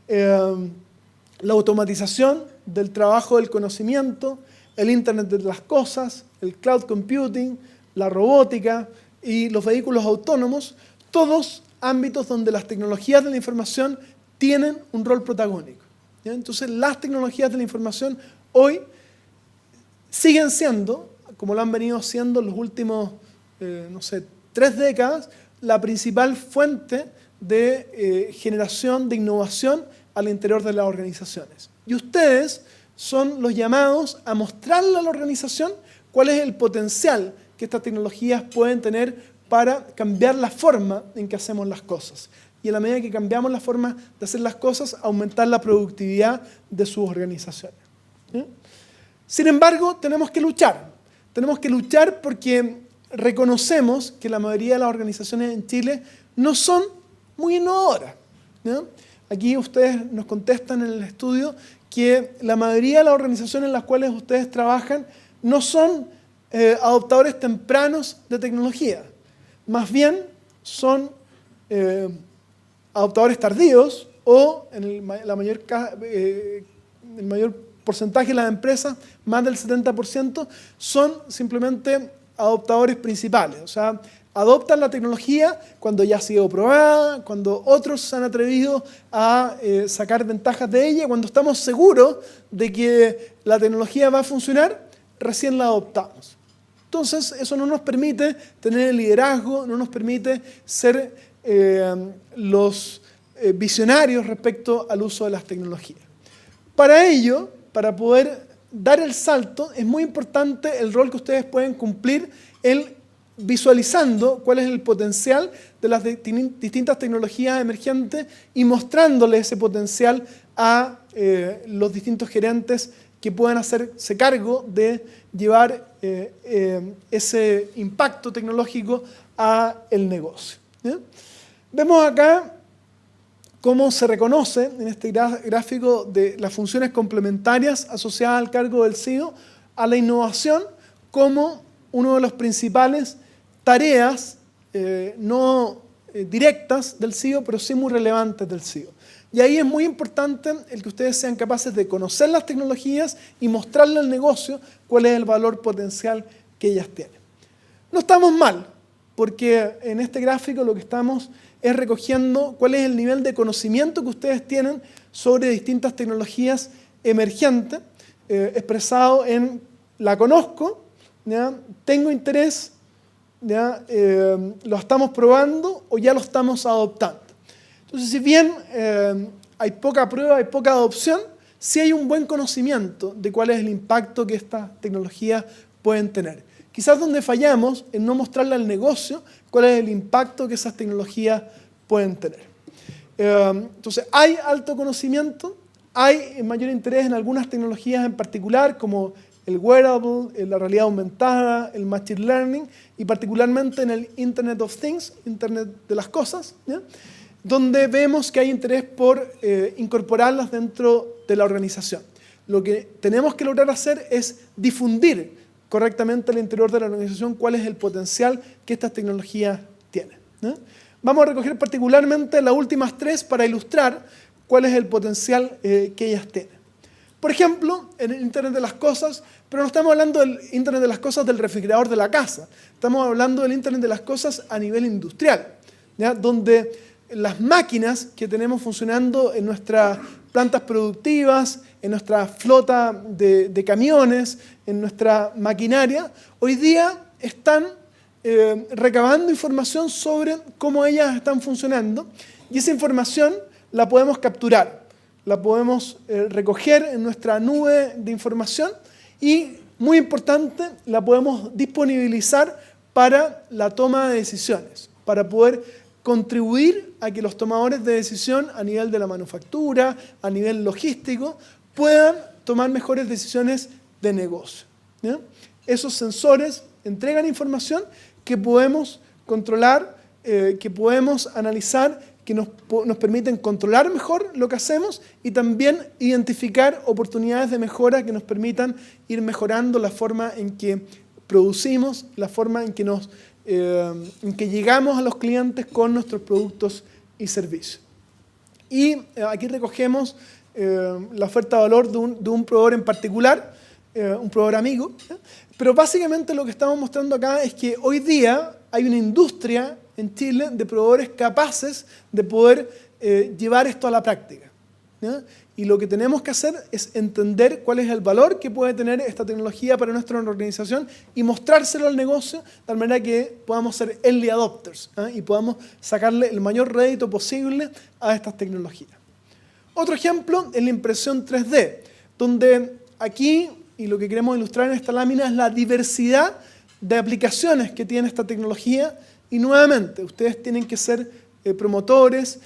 La automatización del trabajo del conocimiento, el Internet de las cosas, el cloud computing, la robótica y los vehículos autónomos, todos ámbitos donde las tecnologías de la información tienen un rol protagónico, ¿ya? Entonces, las tecnologías de la información hoy siguen siendo, como lo han venido siendo en los últimos, 3 décadas, la principal fuente de generación de innovación al interior de las organizaciones. Y ustedes, son los llamados a mostrarle a la organización cuál es el potencial que estas tecnologías pueden tener para cambiar la forma en que hacemos las cosas. Y en la medida que cambiamos la forma de hacer las cosas, aumentar la productividad de sus organizaciones. ¿Sí? Sin embargo, tenemos que luchar. Tenemos que luchar porque reconocemos que la mayoría de las organizaciones en Chile no son muy innovadoras. ¿No? Aquí ustedes nos contestan en el estudio que la mayoría de las organizaciones en las cuales ustedes trabajan no son adoptadores tempranos de tecnología. Más bien son adoptadores tardíos o en el mayor porcentaje de las empresas, más del 70%, son simplemente adoptadores principales. O sea, adoptan la tecnología cuando ya ha sido probada, cuando otros se han atrevido a sacar ventajas de ella, cuando estamos seguros de que la tecnología va a funcionar, recién la adoptamos. Entonces, eso no nos permite tener el liderazgo, no nos permite ser los visionarios respecto al uso de las tecnologías. Para ello, para poder dar el salto, es muy importante el rol que ustedes pueden cumplir en visualizando cuál es el potencial de las distintas tecnologías emergentes y mostrándoles ese potencial a los distintos gerentes que puedan hacerse cargo de llevar ese impacto tecnológico al negocio. ¿Sí? Vemos acá cómo se reconoce en este gráfico de las funciones complementarias asociadas al cargo del CEO a la innovación como una de las principales tareas no directas del CEO, pero sí muy relevantes del CEO. Y ahí es muy importante el que ustedes sean capaces de conocer las tecnologías y mostrarle al negocio cuál es el valor potencial que ellas tienen. No estamos mal, porque en este gráfico lo que estamos es recogiendo cuál es el nivel de conocimiento que ustedes tienen sobre distintas tecnologías emergentes, expresado en la conozco, ¿ya? Tengo interés, ¿ya? Lo estamos probando o ya lo estamos adoptando. Entonces, si bien hay poca prueba, hay poca adopción, sí hay un buen conocimiento de cuál es el impacto que estas tecnologías pueden tener. Quizás donde fallamos en no mostrarle al negocio cuál es el impacto que esas tecnologías pueden tener. Entonces, hay alto conocimiento, hay mayor interés en algunas tecnologías en particular, como el wearable, la realidad aumentada, el machine learning, y particularmente en el Internet of Things, Internet de las cosas, ¿ya? Donde vemos que hay interés por incorporarlas dentro de la organización. Lo que tenemos que lograr hacer es difundir correctamente al interior de la organización cuál es el potencial que estas tecnologías tienen, ¿no? Vamos a recoger particularmente las últimas tres para ilustrar cuál es el potencial que ellas tienen. Por ejemplo, en el Internet de las cosas, pero no estamos hablando del Internet de las cosas del refrigerador de la casa, estamos hablando del Internet de las cosas a nivel industrial, ¿ya? Donde las máquinas que tenemos funcionando en nuestras plantas productivas, en nuestra flota de camiones, en nuestra maquinaria, hoy día están recabando información sobre cómo ellas están funcionando y esa información la podemos capturar, la podemos recoger en nuestra nube de información y, muy importante, la podemos disponibilizar para la toma de decisiones, para poder contribuir a que los tomadores de decisión a nivel de la manufactura, a nivel logístico, puedan tomar mejores decisiones de negocio, ¿ya? Esos sensores entregan información que podemos controlar, que podemos analizar, que nos permiten controlar mejor lo que hacemos y también identificar oportunidades de mejora que nos permitan ir mejorando la forma en que producimos, la forma en que llegamos a los clientes con nuestros productos y servicios. Y aquí recogemos la oferta de valor de un proveedor en particular, un proveedor amigo, ¿eh? Pero básicamente lo que estamos mostrando acá es que hoy día hay una industria en Chile de proveedores capaces de poder llevar esto a la práctica, ¿ya? Y lo que tenemos que hacer es entender cuál es el valor que puede tener esta tecnología para nuestra organización y mostrárselo al negocio de tal manera que podamos ser early adopters, ¿eh? Y podamos sacarle el mayor rédito posible a estas tecnologías. Otro ejemplo es la impresión 3D, donde aquí, y lo que queremos ilustrar en esta lámina, es la diversidad de aplicaciones que tiene esta tecnología. Y nuevamente, ustedes tienen que ser promotores,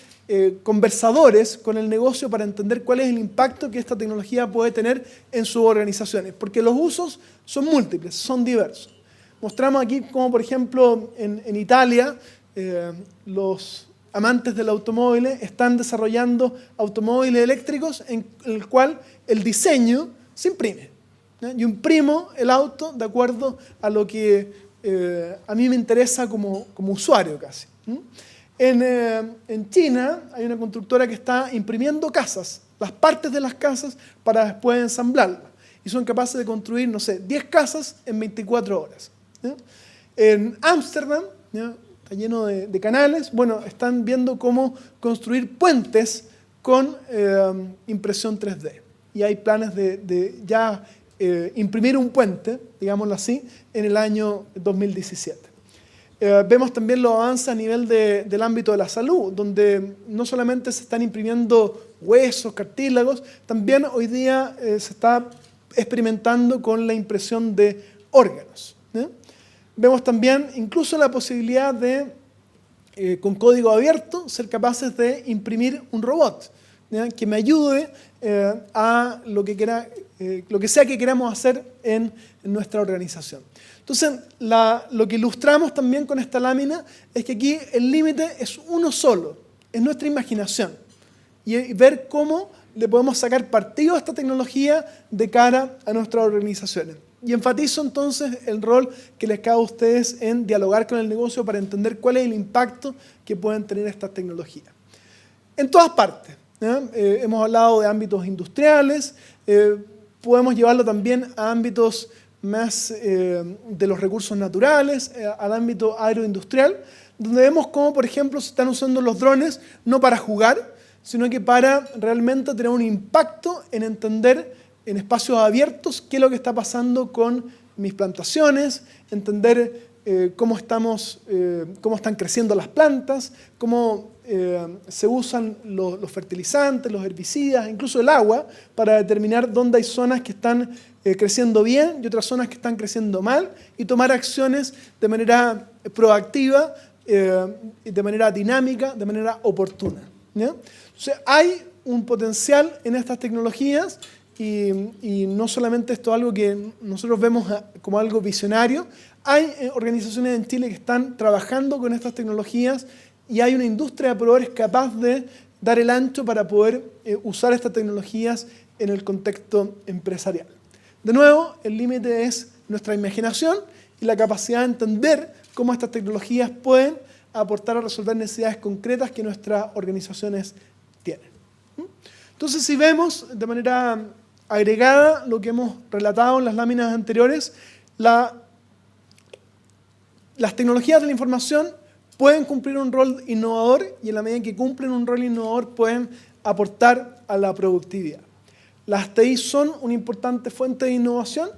conversadores con el negocio para entender cuál es el impacto que esta tecnología puede tener en sus organizaciones. Porque los usos son múltiples, son diversos. Mostramos aquí cómo, por ejemplo, en Italia, los amantes del automóvil están desarrollando automóviles eléctricos en el cual el diseño se imprime. Yo imprimo el auto de acuerdo a lo que a mí me interesa como usuario casi. En China hay una constructora que está imprimiendo casas, las partes de las casas para después ensamblarlas. Y son capaces de construir, no sé, 10 casas en 24 horas. En Ámsterdam, está lleno de canales, bueno, están viendo cómo construir puentes con impresión 3D. Y hay planes de ya imprimir un puente, digámoslo así, en el año 2017. Vemos también los avances a nivel del ámbito de la salud, donde no solamente se están imprimiendo huesos, cartílagos, también hoy día se está experimentando con la impresión de órganos. Vemos también incluso la posibilidad de, con código abierto, ser capaces de imprimir un robot, que me ayude a lo que sea que queramos hacer en nuestra organización. Entonces, lo que ilustramos también con esta lámina es que aquí el límite es uno solo, es nuestra imaginación. Y ver cómo le podemos sacar partido a esta tecnología de cara a nuestras organizaciones. Y enfatizo entonces el rol que les cabe a ustedes en dialogar con el negocio para entender cuál es el impacto que pueden tener estas tecnologías. En todas partes. Hemos hablado de ámbitos industriales, podemos llevarlo también a ámbitos más de los recursos naturales, al ámbito aeroindustrial, donde vemos cómo, por ejemplo, se están usando los drones no para jugar, sino que para realmente tener un impacto en entender en espacios abiertos qué es lo que está pasando con mis plantaciones, entender cómo están creciendo las plantas, cómo se usan los fertilizantes, los herbicidas, incluso el agua, para determinar dónde hay zonas que están creciendo bien y otras zonas que están creciendo mal, y tomar acciones de manera proactiva, de manera dinámica, de manera oportuna. Entonces, hay un potencial en estas tecnologías y no solamente esto es algo que nosotros vemos como algo visionario. Hay organizaciones en Chile que están trabajando con estas tecnologías y hay una industria de proveedores capaz de dar el ancho para poder usar estas tecnologías en el contexto empresarial. De nuevo, el límite es nuestra imaginación y la capacidad de entender cómo estas tecnologías pueden aportar a resolver necesidades concretas que nuestras organizaciones tienen. Entonces, si vemos de manera agregada lo que hemos relatado en las láminas anteriores, las tecnologías de la información pueden cumplir un rol innovador y en la medida en que cumplen un rol innovador pueden aportar a la productividad. Las TI son una importante fuente de innovación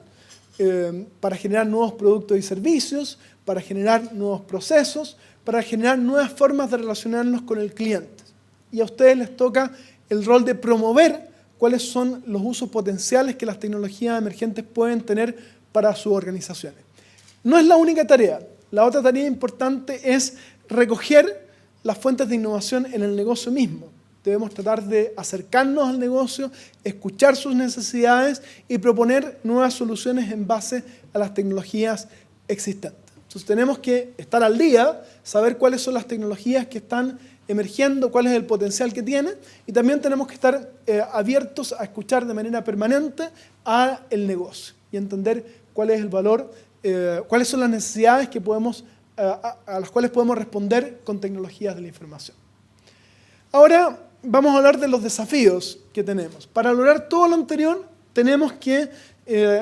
para generar nuevos productos y servicios, para generar nuevos procesos, para generar nuevas formas de relacionarnos con el cliente. Y a ustedes les toca el rol de promover cuáles son los usos potenciales que las tecnologías emergentes pueden tener para sus organizaciones. No es la única tarea. La otra tarea importante es recoger las fuentes de innovación en el negocio mismo. Debemos tratar de acercarnos al negocio, escuchar sus necesidades y proponer nuevas soluciones en base a las tecnologías existentes. Entonces tenemos que estar al día, saber cuáles son las tecnologías que están emergiendo, cuál es el potencial que tiene, y también tenemos que estar abiertos a escuchar de manera permanente al negocio y entender cuál es el valor, cuáles son las necesidades que a las cuales podemos responder con tecnologías de la información. Ahora vamos a hablar de los desafíos que tenemos. Para lograr todo lo anterior, tenemos que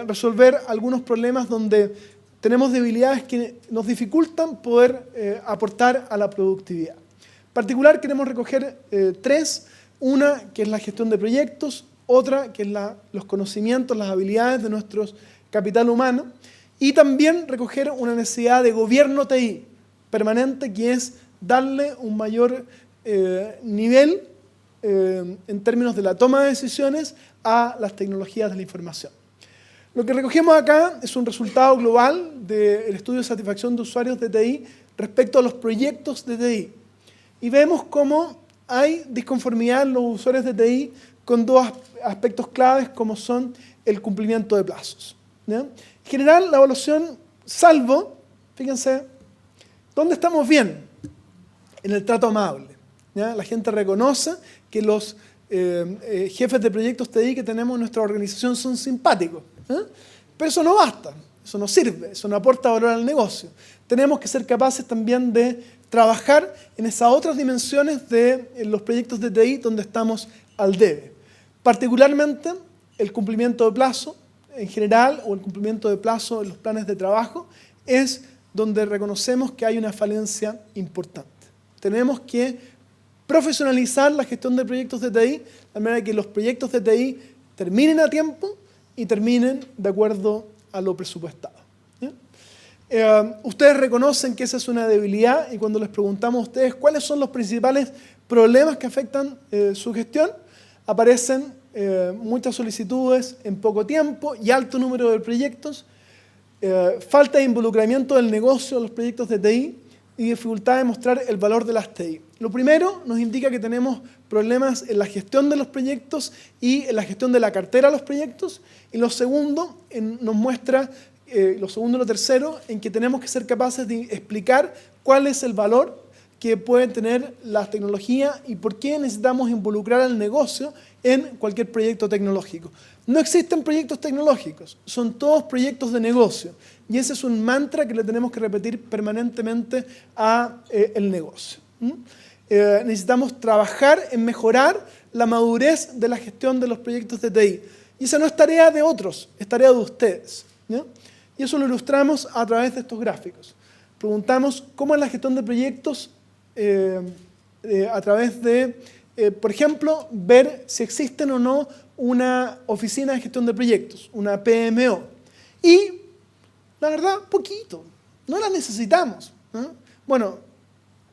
resolver algunos problemas donde tenemos debilidades que nos dificultan poder aportar a la productividad. En particular, queremos recoger tres. Una, que es la gestión de proyectos. Otra, que es los conocimientos, las habilidades de nuestro capital humano. Y también recoger una necesidad de gobierno TI permanente, que es darle un mayor nivel en términos de la toma de decisiones a las tecnologías de la información. Lo que recogemos acá es un resultado global del estudio de satisfacción de usuarios de TI respecto a los proyectos de TI. Y vemos cómo hay disconformidad en los usuarios de TI con dos aspectos claves como son el cumplimiento de plazos, ¿ya? En general, la evaluación, salvo, fíjense, ¿dónde estamos bien? En el trato amable, ¿ya? La gente reconoce que los jefes de proyectos TI que tenemos en nuestra organización son simpáticos, ¿eh? Pero eso no basta, eso no sirve, eso no aporta valor al negocio. Tenemos que ser capaces también de trabajar en esas otras dimensiones de los proyectos de TI donde estamos al debe. Particularmente el cumplimiento de plazo en general o el cumplimiento de plazo en los planes de trabajo es donde reconocemos que hay una falencia importante. Tenemos que profesionalizar la gestión de proyectos de TI, de manera que los proyectos de TI terminen a tiempo y terminen de acuerdo a lo presupuestado. Ustedes reconocen que esa es una debilidad y cuando les preguntamos a ustedes cuáles son los principales problemas que afectan su gestión, aparecen muchas solicitudes en poco tiempo y alto número de proyectos, falta de involucramiento del negocio en los proyectos de TI y dificultad de mostrar el valor de las TI. Lo primero nos indica que tenemos problemas en la gestión de los proyectos y en la gestión de la cartera de los proyectos. Y lo segundo nos muestra, lo segundo y lo tercero, en que tenemos que ser capaces de explicar cuál es el valor que pueden tener las tecnologías y por qué necesitamos involucrar al negocio en cualquier proyecto tecnológico. No existen proyectos tecnológicos, son todos proyectos de negocio. Y ese es un mantra que le tenemos que repetir permanentemente al negocio. Necesitamos trabajar en mejorar la madurez de la gestión de los proyectos de TI. Y esa no es tarea de otros, es tarea de ustedes, ¿ya? Y eso lo ilustramos a través de estos gráficos. Preguntamos cómo es la gestión de proyectos a través de, por ejemplo, ver si existen o no una oficina de gestión de proyectos, una PMO. Y, la verdad, poquito. No la necesitamos, ¿no? Bueno,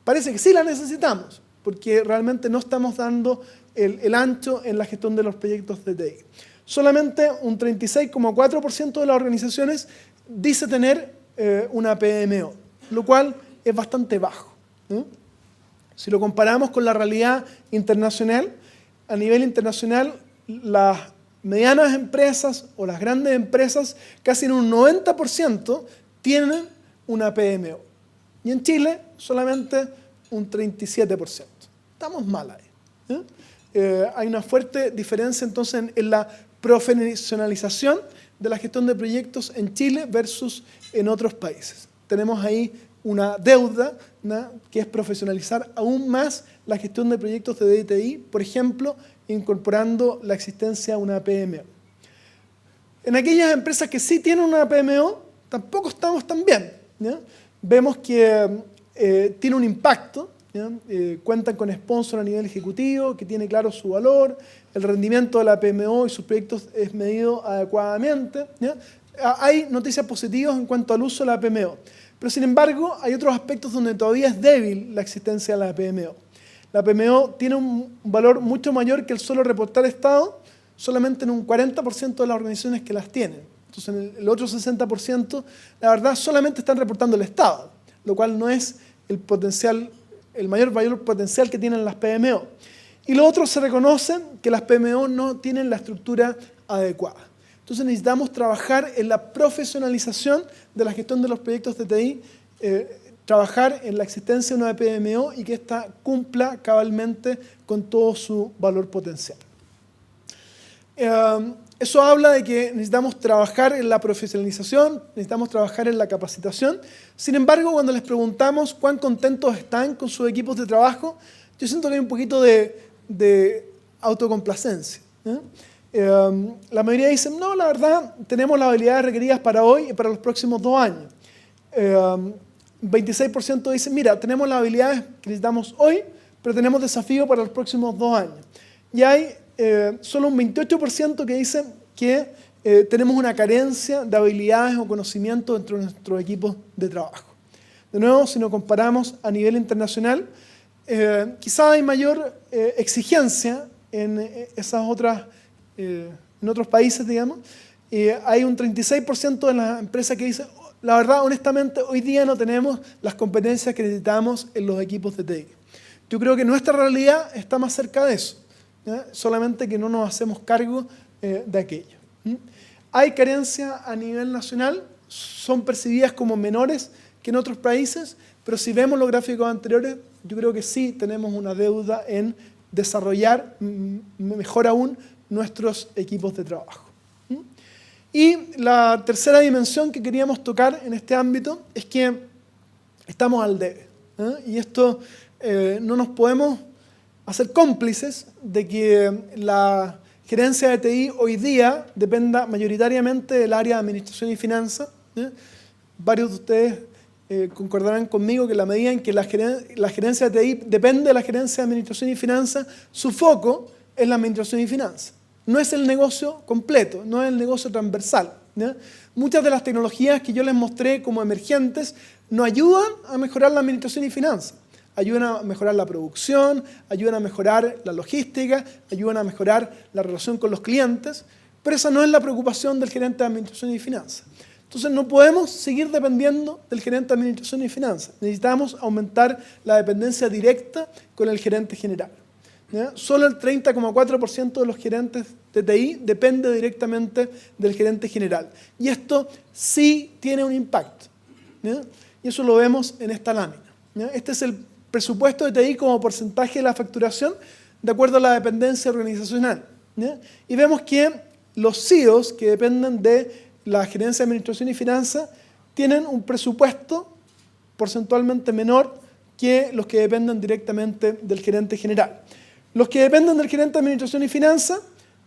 parece que sí la necesitamos, porque realmente no estamos dando el ancho en la gestión de los proyectos de TI. Solamente un 36,4% de las organizaciones dice tener una PMO, lo cual es bastante bajo, ¿no? Si lo comparamos con la realidad internacional, a nivel internacional, las medianas empresas o las grandes empresas, casi en un 90% tienen una PMO. Y en Chile, solamente un 37%. Estamos mal ahí, ¿eh? Hay una fuerte diferencia entonces en la profesionalización de la gestión de proyectos en Chile versus en otros países. Tenemos ahí una deuda, ¿no?, que es profesionalizar aún más la gestión de proyectos de DTI, por ejemplo, incorporando la existencia de una PMO. En aquellas empresas que sí tienen una PMO, tampoco estamos tan bien, ¿ya? Vemos que tiene un impacto, ¿ya? Cuentan con sponsor a nivel ejecutivo, que tiene claro su valor, el rendimiento de la PMO y sus proyectos es medido adecuadamente, ¿ya? Hay noticias positivas en cuanto al uso de la PMO, pero sin embargo hay otros aspectos donde todavía es débil la existencia de la PMO. La PMO tiene un valor mucho mayor que el solo reportar estado, solamente en un 40% de las organizaciones que las tienen. Entonces, en el otro 60%, la verdad, solamente están reportando el estado, lo cual no es el mayor valor potencial que tienen las PMO. Y lo otro, se reconoce que las PMO no tienen la estructura adecuada. Entonces necesitamos trabajar en la profesionalización de la gestión de los proyectos de TI, trabajar en la existencia de una PMO y que ésta cumpla cabalmente con todo su valor potencial. Eso habla de que necesitamos trabajar en la profesionalización, necesitamos trabajar en la capacitación. Sin embargo, cuando les preguntamos cuán contentos están con sus equipos de trabajo, yo siento que hay un poquito de autocomplacencia, ¿eh? La mayoría dicen, no, la verdad, tenemos las habilidades requeridas para hoy y para los próximos 2 años. 26% dicen, mira, tenemos las habilidades que necesitamos hoy, pero tenemos desafíos para los próximos 2 años. Y hay solo un 28% que dicen que tenemos una carencia de habilidades o conocimientos dentro de nuestros equipos de trabajo. De nuevo, si nos comparamos a nivel internacional, quizá hay mayor exigencia en esas otras, en otros países, digamos, hay un 36% de las empresas que dicen, la verdad, honestamente, hoy día no tenemos las competencias que necesitamos en los equipos de TI. Yo creo que nuestra realidad está más cerca de eso, ¿ya? Solamente que no nos hacemos cargo de aquello. Hay carencias a nivel nacional, son percibidas como menores que en otros países, pero si vemos los gráficos anteriores, yo creo que sí tenemos una deuda en desarrollar, mejor aún, nuestros equipos de trabajo. Y la tercera dimensión que queríamos tocar en este ámbito es que estamos al debe. Y esto no nos podemos hacer cómplices de que la gerencia de TI hoy día dependa mayoritariamente del área de administración y finanzas. Varios de ustedes concordarán conmigo que en la medida en que la gerencia de TI depende de la gerencia de administración y finanzas, su foco es la administración y finanzas. No es el negocio completo, no es el negocio transversal, ¿ya? Muchas de las tecnologías que yo les mostré como emergentes nos ayudan a mejorar la administración y finanzas. Ayudan a mejorar la producción, ayudan a mejorar la logística, ayudan a mejorar la relación con los clientes, pero esa no es la preocupación del gerente de administración y finanzas. Entonces no podemos seguir dependiendo del gerente de administración y finanzas. Necesitamos aumentar la dependencia directa con el gerente general, ¿ya? Solo el 30,4% de los gerentes de TI depende directamente del gerente general. Y esto sí tiene un impacto, ¿ya? Y eso lo vemos en esta lámina, ¿ya? Este es el presupuesto de TI como porcentaje de la facturación de acuerdo a la dependencia organizacional, ¿ya? Y vemos que los CEOs que dependen de la gerencia de administración y finanzas tienen un presupuesto porcentualmente menor que los que dependen directamente del gerente general. Los que dependen del gerente de administración y finanzas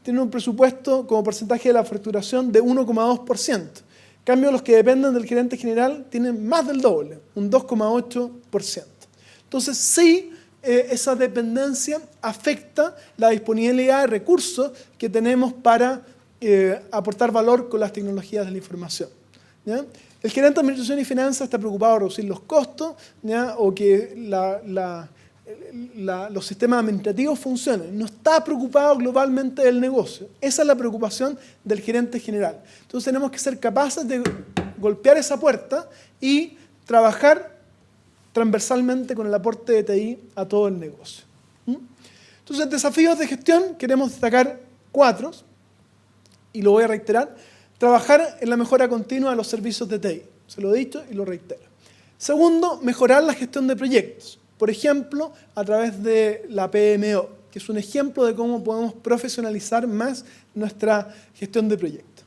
tienen un presupuesto como porcentaje de la facturación de 1,2%. En cambio, los que dependen del gerente general tienen más del doble, un 2,8%. Entonces, sí, esa dependencia afecta la disponibilidad de recursos que tenemos para aportar valor con las tecnologías de la información, ¿ya? El gerente de administración y finanzas está preocupado por reducir los costos, ¿ya? O que los sistemas administrativos funcionen. No está preocupado globalmente del negocio. Esa es la preocupación del gerente general. Entonces tenemos que ser capaces de golpear esa puerta y trabajar transversalmente con el aporte de TI a todo el negocio. Entonces, desafíos de gestión, queremos destacar 4, y lo voy a reiterar. Trabajar en la mejora continua de los servicios de TI. Se lo he dicho y lo reitero. Segundo, mejorar la gestión de proyectos. Por ejemplo, a través de la PMO, que es un ejemplo de cómo podemos profesionalizar más nuestra gestión de proyectos.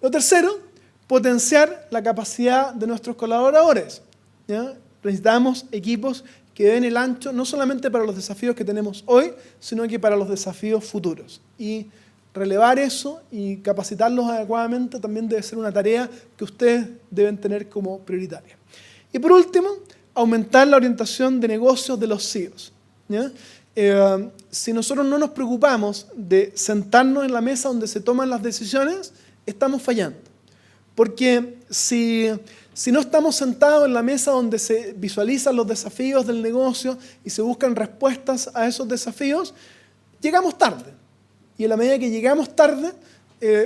Lo tercero, potenciar la capacidad de nuestros colaboradores, ¿ya? Necesitamos equipos que den el ancho no solamente para los desafíos que tenemos hoy, sino que para los desafíos futuros. Y relevar eso y capacitarlos adecuadamente también debe ser una tarea que ustedes deben tener como prioritaria. Y por último, aumentar la orientación de negocios de los CEOs, ¿ya? Si nosotros no nos preocupamos de sentarnos en la mesa donde se toman las decisiones, estamos fallando. Porque si no estamos sentados en la mesa donde se visualizan los desafíos del negocio y se buscan respuestas a esos desafíos, llegamos tarde. Y en la medida que llegamos tarde,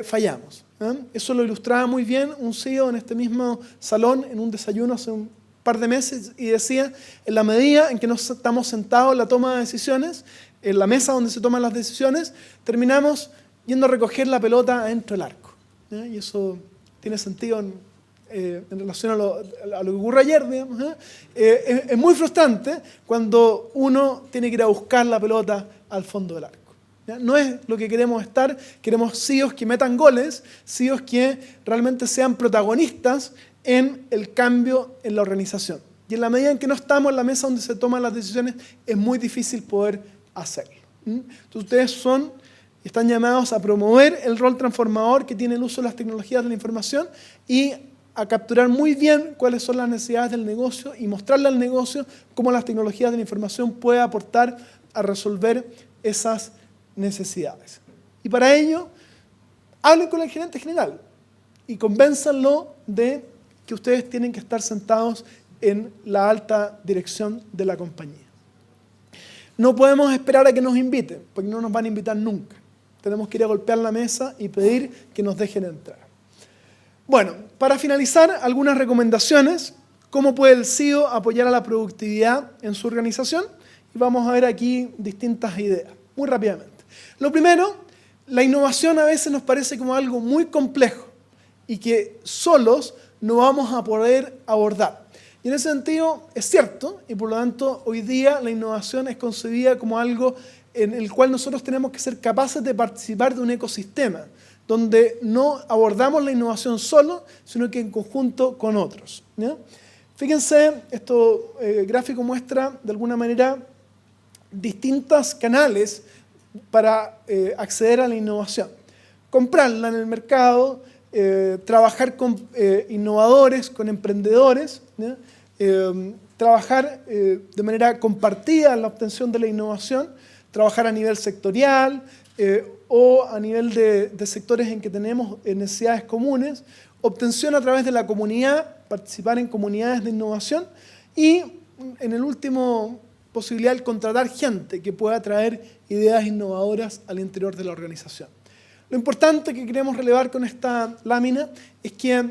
fallamos, ¿eh? Eso lo ilustraba muy bien un CEO en este mismo salón, en un desayuno hace un par de meses, y decía, en la medida en que nos estamos sentados en la toma de decisiones, en la mesa donde se toman las decisiones, terminamos yendo a recoger la pelota adentro del arco, ¿eh? Y eso tiene sentido en relación a lo que ocurre ayer, digamos, ¿eh? Es muy frustrante cuando uno tiene que ir a buscar la pelota al fondo del arco. ¿Ya? No es lo que queremos estar, queremos CEOs que metan goles, CEOs que realmente sean protagonistas en el cambio en la organización. Y en la medida en que no estamos en la mesa donde se toman las decisiones, es muy difícil poder hacerlo. Entonces ustedes están llamados a promover el rol transformador que tiene el uso de las tecnologías de la información y a capturar muy bien cuáles son las necesidades del negocio y mostrarle al negocio cómo las tecnologías de la información pueden aportar a resolver esas necesidades. Y para ello, hablen con el gerente general y convénzanlo de que ustedes tienen que estar sentados en la alta dirección de la compañía. No podemos esperar a que nos inviten, porque no nos van a invitar nunca. Tenemos que ir a golpear la mesa y pedir que nos dejen entrar. Bueno, para finalizar, algunas recomendaciones. ¿Cómo puede el CEO apoyar a la productividad en su organización? Y vamos a ver aquí distintas ideas, muy rápidamente. Lo primero, la innovación a veces nos parece como algo muy complejo y que solos no vamos a poder abordar. Y en ese sentido es cierto, y por lo tanto hoy día la innovación es concebida como algo en el cual nosotros tenemos que ser capaces de participar de un ecosistema, donde no abordamos la innovación solo, sino que en conjunto con otros, ¿ya? Fíjense, esto gráfico muestra de alguna manera distintos canales para acceder a la innovación. Comprarla en el mercado, trabajar con innovadores, con emprendedores, ¿ya? Trabajar de manera compartida en la obtención de la innovación, trabajar a nivel sectorial o a nivel de sectores en que tenemos necesidades comunes, obtención a través de la comunidad, participar en comunidades de innovación y, en el último, posibilidad de contratar gente que pueda traer ideas innovadoras al interior de la organización. Lo importante que queremos relevar con esta lámina es que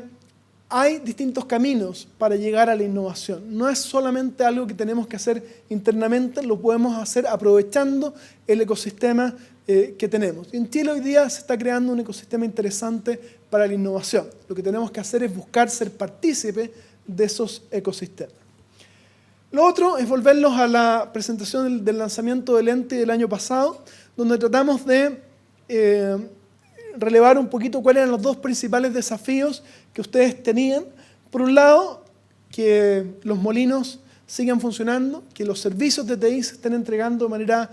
hay distintos caminos para llegar a la innovación. No es solamente algo que tenemos que hacer internamente, lo podemos hacer aprovechando el ecosistema que tenemos. Y en Chile hoy día se está creando un ecosistema interesante para la innovación. Lo que tenemos que hacer es buscar ser partícipe de esos ecosistemas. Lo otro es volverlos a la presentación del lanzamiento del ente del año pasado, donde tratamos de relevar un poquito cuáles eran los dos principales desafíos que ustedes tenían. Por un lado, que los molinos sigan funcionando, que los servicios de TI se estén entregando de manera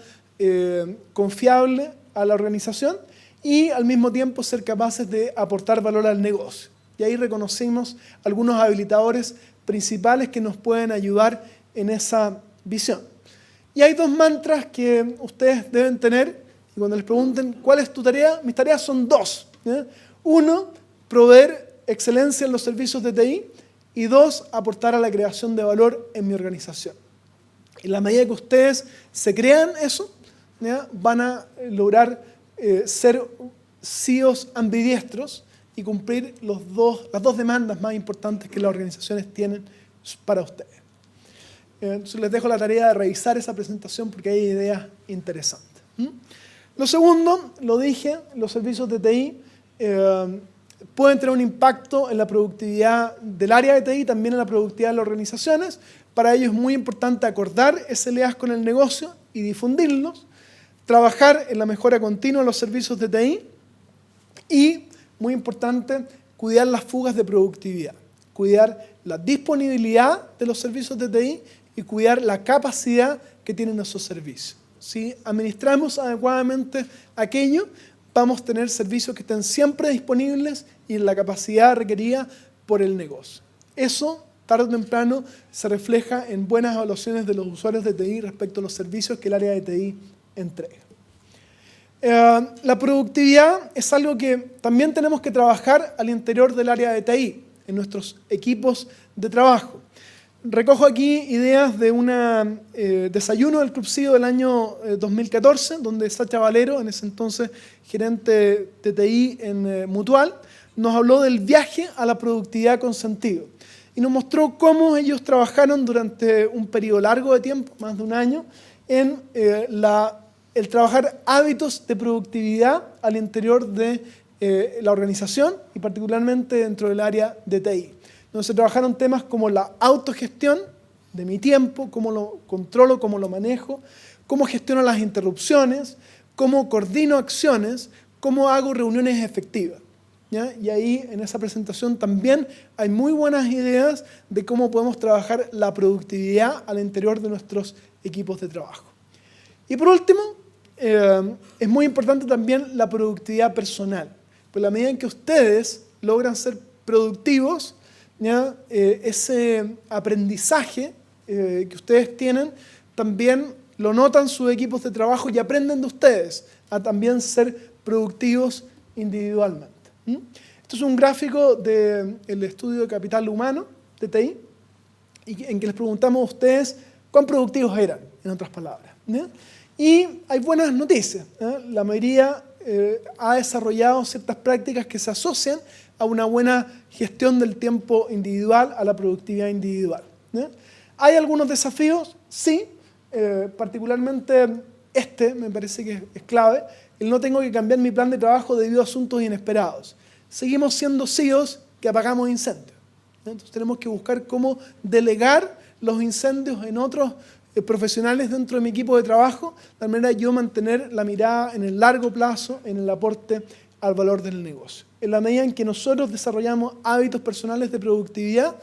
confiable a la organización y al mismo tiempo ser capaces de aportar valor al negocio. Y ahí reconocimos algunos habilitadores principales que nos pueden ayudar en esa visión. Y hay dos mantras que ustedes deben tener. Y cuando les pregunten, ¿cuál es tu tarea? Mis tareas son dos, ¿ya? Uno, proveer excelencia en los servicios de TI. Y dos, aportar a la creación de valor en mi organización. En la medida que ustedes se crean eso, ¿ya? Van a lograr ser CEOs ambidiestros y cumplir las dos demandas más importantes que las organizaciones tienen para ustedes. Entonces les dejo la tarea de revisar esa presentación porque hay ideas interesantes. Lo segundo, lo dije, los servicios de TI pueden tener un impacto en la productividad del área de TI, también en la productividad de las organizaciones. Para ello es muy importante acordar SLAs con el negocio y difundirlos, trabajar en la mejora continua de los servicios de TI y, muy importante, cuidar las fugas de productividad, cuidar la disponibilidad de los servicios de TI y cuidar la capacidad que tienen esos servicios. Si administramos adecuadamente aquello, vamos a tener servicios que estén siempre disponibles y en la capacidad requerida por el negocio. Eso, tarde o temprano, se refleja en buenas evaluaciones de los usuarios de TI respecto a los servicios que el área de TI entrega. La productividad es algo que también tenemos que trabajar al interior del área de TI, en nuestros equipos de trabajo. Recojo aquí ideas de un desayuno del Club CEO del año 2014, donde Sacha Valero, en ese entonces gerente de TI en Mutual, nos habló del viaje a la productividad con sentido. Y nos mostró cómo ellos trabajaron durante un periodo largo de tiempo, más de un año, en el trabajar hábitos de productividad al interior de la organización y particularmente dentro del área de TI. Donde se trabajaron temas como la autogestión de mi tiempo, cómo lo controlo, cómo lo manejo, cómo gestiono las interrupciones, cómo coordino acciones, cómo hago reuniones efectivas, ¿ya? Y ahí en esa presentación también hay muy buenas ideas de cómo podemos trabajar la productividad al interior de nuestros equipos de trabajo. Y por último, es muy importante también la productividad personal. Pues a la medida en que ustedes logran ser productivos, ¿ya? Ese aprendizaje que ustedes tienen también lo notan sus equipos de trabajo y aprenden de ustedes a también ser productivos individualmente. Esto es un gráfico del estudio de capital humano de TI en que les preguntamos a ustedes cuán productivos eran, en otras palabras, ¿ya? Y hay buenas noticias, ¿ya? La mayoría ha desarrollado ciertas prácticas que se asocian a una buena gestión del tiempo individual, a la productividad individual. ¿Hay algunos desafíos? Sí, particularmente me parece que es clave. No tengo que cambiar mi plan de trabajo debido a asuntos inesperados. Seguimos siendo CEOs que apagamos incendios. Entonces tenemos que buscar cómo delegar los incendios en otros profesionales dentro de mi equipo de trabajo, de manera yo mantener la mirada en el largo plazo, en el aporte al valor del negocio. En la medida en que nosotros desarrollamos hábitos personales de productividad,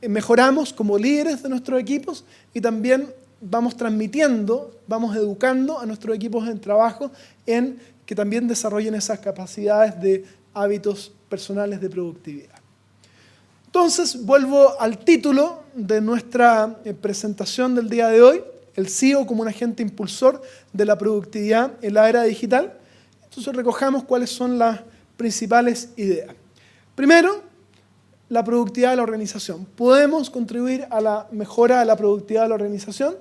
mejoramos como líderes de nuestros equipos y también vamos transmitiendo, vamos educando a nuestros equipos de trabajo en que también desarrollen esas capacidades de hábitos personales de productividad. Entonces, vuelvo al título de nuestra presentación del día de hoy, el CEO como un agente impulsor de la productividad en la era digital. Entonces, recojamos cuáles son las principales ideas. Primero, la productividad de la organización. ¿Podemos contribuir a la mejora de la productividad de la organización?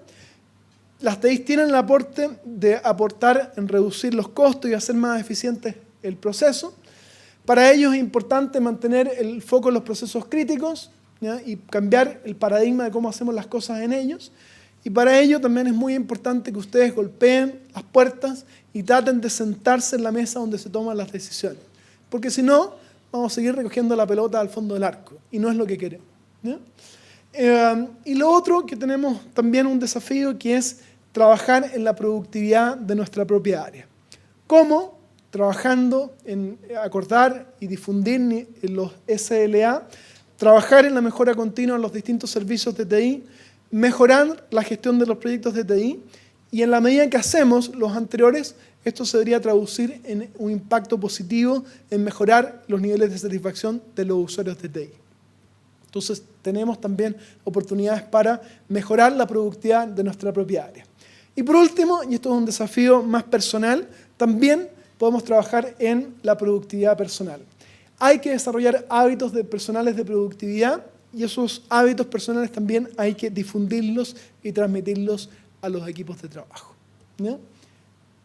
Las TIs tienen el aporte de aportar en reducir los costos y hacer más eficiente el proceso. Para ello es importante mantener el foco en los procesos críticos, ¿ya? Y cambiar el paradigma de cómo hacemos las cosas en ellos. Y para ello también es muy importante que ustedes golpeen las puertas y traten de sentarse en la mesa donde se toman las decisiones. Porque si no, vamos a seguir recogiendo la pelota al fondo del arco. Y no es lo que queremos, ¿ya? Y lo otro, que tenemos también un desafío, que es trabajar en la productividad de nuestra propia área. ¿Cómo? Trabajando en acordar y difundir los SLA, trabajar en la mejora continua en los distintos servicios de TI, mejorar la gestión de los proyectos de TI, y en la medida que hacemos los anteriores, esto se debería traducir en un impacto positivo en mejorar los niveles de satisfacción de los usuarios de TI. Entonces, tenemos también oportunidades para mejorar la productividad de nuestra propia área. Y por último, y esto es un desafío más personal, también podemos trabajar en la productividad personal. Hay que desarrollar hábitos personales de productividad y esos hábitos personales también hay que difundirlos y transmitirlos a los equipos de trabajo, ¿ya?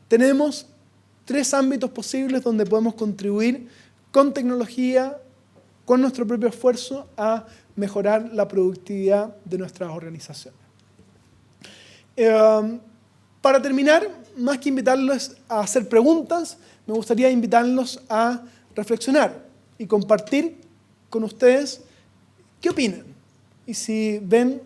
Tenemos 3 ámbitos posibles donde podemos contribuir con tecnología, con nuestro propio esfuerzo, a mejorar la productividad de nuestras organizaciones. Para terminar, más que invitarlos a hacer preguntas, me gustaría invitarlos a reflexionar y compartir con ustedes qué opinan y si ven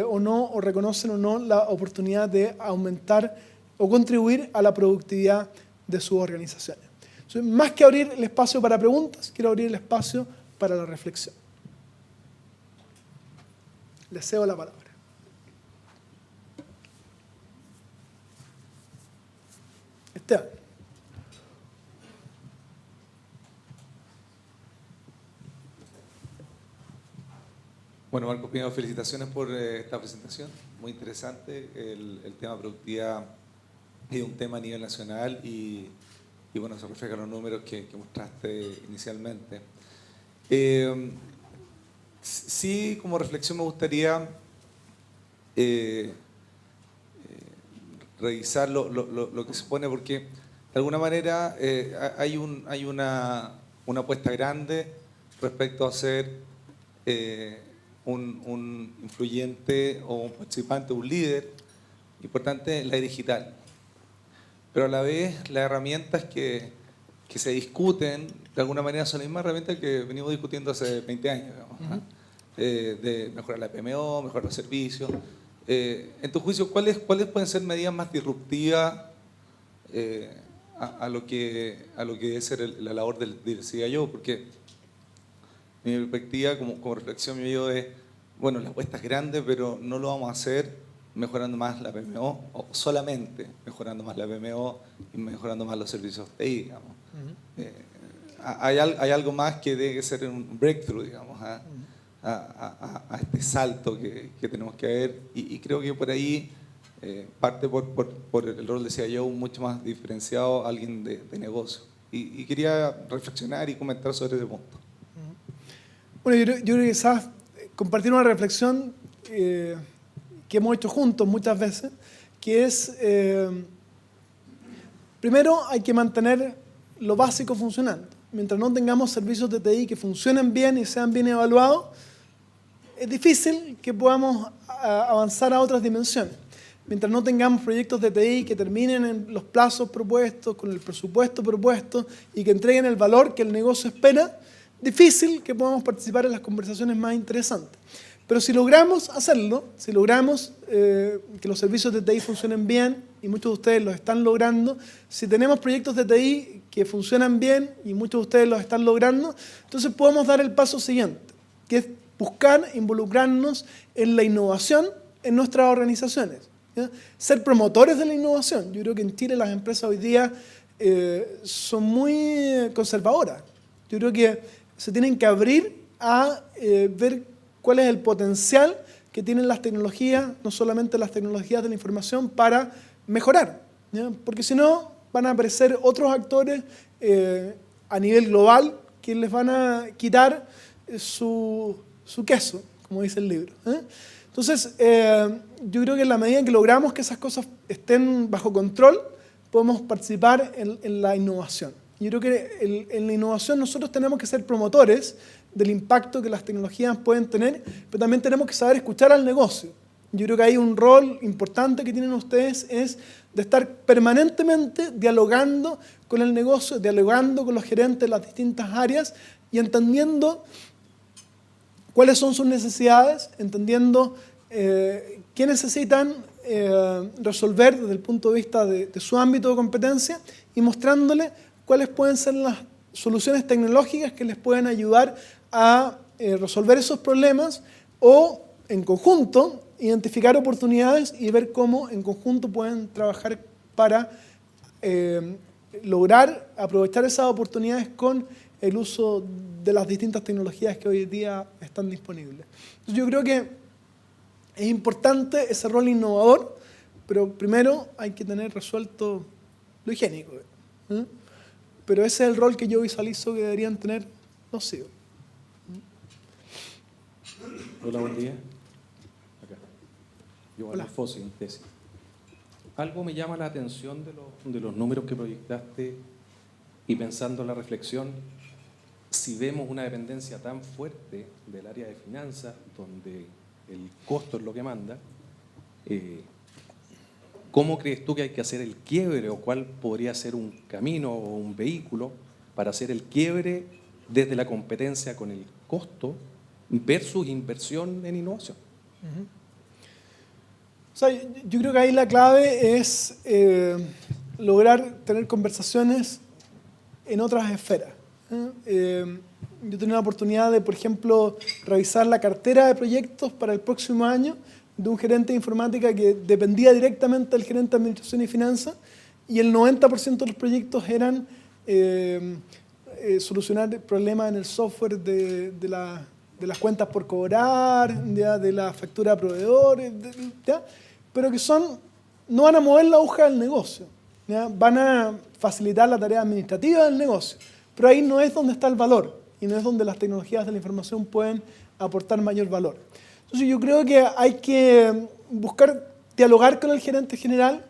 o no, o reconocen o no la oportunidad de aumentar o contribuir a la productividad de sus organizaciones. Entonces, más que abrir el espacio para preguntas, quiero abrir el espacio para la reflexión. Les cedo la palabra. Esteban. Bueno, Marco, primero felicitaciones por esta presentación, muy interesante. El tema productividad es un tema a nivel nacional y bueno, se refleja en los números que mostraste inicialmente. Sí, como reflexión me gustaría revisar lo que se pone, porque de alguna manera hay una apuesta grande respecto a ser un influyente o un participante, un líder importante en la digital. Pero a la vez las herramientas que se discuten de alguna manera son las mismas herramientas que venimos discutiendo hace 20 años, digamos, de mejorar la PMO, mejorar los servicios. En tu juicio, ¿cuáles pueden ser medidas más disruptivas a lo que debe ser la labor del CIO? Porque mi perspectiva como reflexión mío es, bueno, la apuesta es grande, pero no lo vamos a hacer mejorando más la PMO, o solamente mejorando más la PMO y mejorando más los servicios TI, digamos. Hay algo más que debe ser un breakthrough, digamos, a este salto que tenemos que ver, y creo que por ahí parte por el rol de CIO mucho más diferenciado a alguien de negocio. Y quería reflexionar y comentar sobre ese punto. Bueno, yo creo que quizás compartir una reflexión que hemos hecho juntos muchas veces, que es Primero, hay que mantener lo básico funcionando. Mientras no tengamos servicios de TI que funcionen bien y sean bien evaluados, es difícil que podamos avanzar a otras dimensiones. Mientras no tengamos proyectos de TI que terminen en los plazos propuestos, con el presupuesto propuesto y que entreguen el valor que el negocio espera, difícil que podamos participar en las conversaciones más interesantes. Pero si logramos hacerlo, si logramos que los servicios de TI funcionen bien, y muchos de ustedes los están logrando, si tenemos proyectos de TI que funcionan bien, y muchos de ustedes los están logrando, entonces podemos dar el paso siguiente, que es buscar involucrarnos en la innovación en nuestras organizaciones, ¿ya? Ser promotores de la innovación. Yo creo que en Chile las empresas hoy día son muy conservadoras. Yo creo que se tienen que abrir a ver cuál es el potencial que tienen las tecnologías, no solamente las tecnologías de la información, para mejorar, ¿ya? Porque si no, van a aparecer otros actores a nivel global que les van a quitar su queso, como dice el libro, ¿eh? Entonces, yo creo que en la medida en que logramos que esas cosas estén bajo control, podemos participar en la innovación. Yo creo que en la innovación nosotros tenemos que ser promotores del impacto que las tecnologías pueden tener, pero también tenemos que saber escuchar al negocio. Yo creo que hay un rol importante que tienen ustedes, es de estar permanentemente dialogando con el negocio, dialogando con los gerentes de las distintas áreas y entendiendo cuáles son sus necesidades, entendiendo qué necesitan resolver desde el punto de vista de su ámbito de competencia y mostrándole cuáles pueden ser las soluciones tecnológicas que les pueden ayudar a resolver esos problemas o, en conjunto, identificar oportunidades y ver cómo en conjunto pueden trabajar para lograr aprovechar esas oportunidades con el uso de las distintas tecnologías que hoy en día están disponibles. Entonces, yo creo que es importante ese rol innovador, pero primero hay que tener resuelto lo higiénico, ¿eh? Pero ese es el rol que yo visualizo que deberían tener los CEOs. Hola, buen día. Acá. Giovanni Fossi, en tesis. Algo me llama la atención de los números que proyectaste y pensando en la reflexión, si vemos una dependencia tan fuerte del área de finanzas, donde el costo es lo que manda, ¿cómo crees tú que hay que hacer el quiebre o cuál podría ser un camino o un vehículo para hacer el quiebre desde la competencia con el costo versus inversión en innovación? O sea, yo creo que ahí la clave es lograr tener conversaciones en otras esferas. Yo tenía la oportunidad de, por ejemplo, revisar la cartera de proyectos para el próximo año de un gerente de informática que dependía directamente del gerente de administración y finanzas, y el 90% de los proyectos eran solucionar problemas en el software de las cuentas por cobrar, ¿ya? De la factura a proveedores, ¿ya? Pero que no van a mover la aguja del negocio, ¿ya? Van a facilitar la tarea administrativa del negocio, pero ahí no es donde está el valor y no es donde las tecnologías de la información pueden aportar mayor valor. Entonces yo creo que hay que buscar dialogar con el gerente general,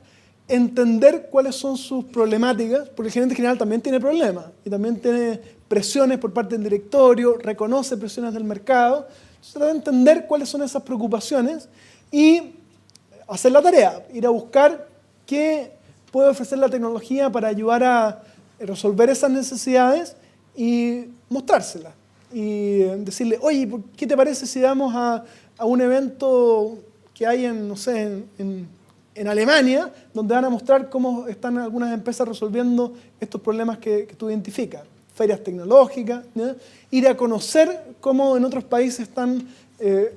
entender cuáles son sus problemáticas, porque el gerente general también tiene problemas y también tiene presiones por parte del directorio, reconoce presiones del mercado. Entonces trata de entender cuáles son esas preocupaciones y hacer la tarea, ir a buscar qué puede ofrecer la tecnología para ayudar a resolver esas necesidades y mostrárselas. Y decirle, oye, ¿qué te parece si vamos a un evento que hay en Alemania, donde van a mostrar cómo están algunas empresas resolviendo estos problemas que tú identificas? Ferias tecnológicas, ¿ya? Ir a conocer cómo en otros países están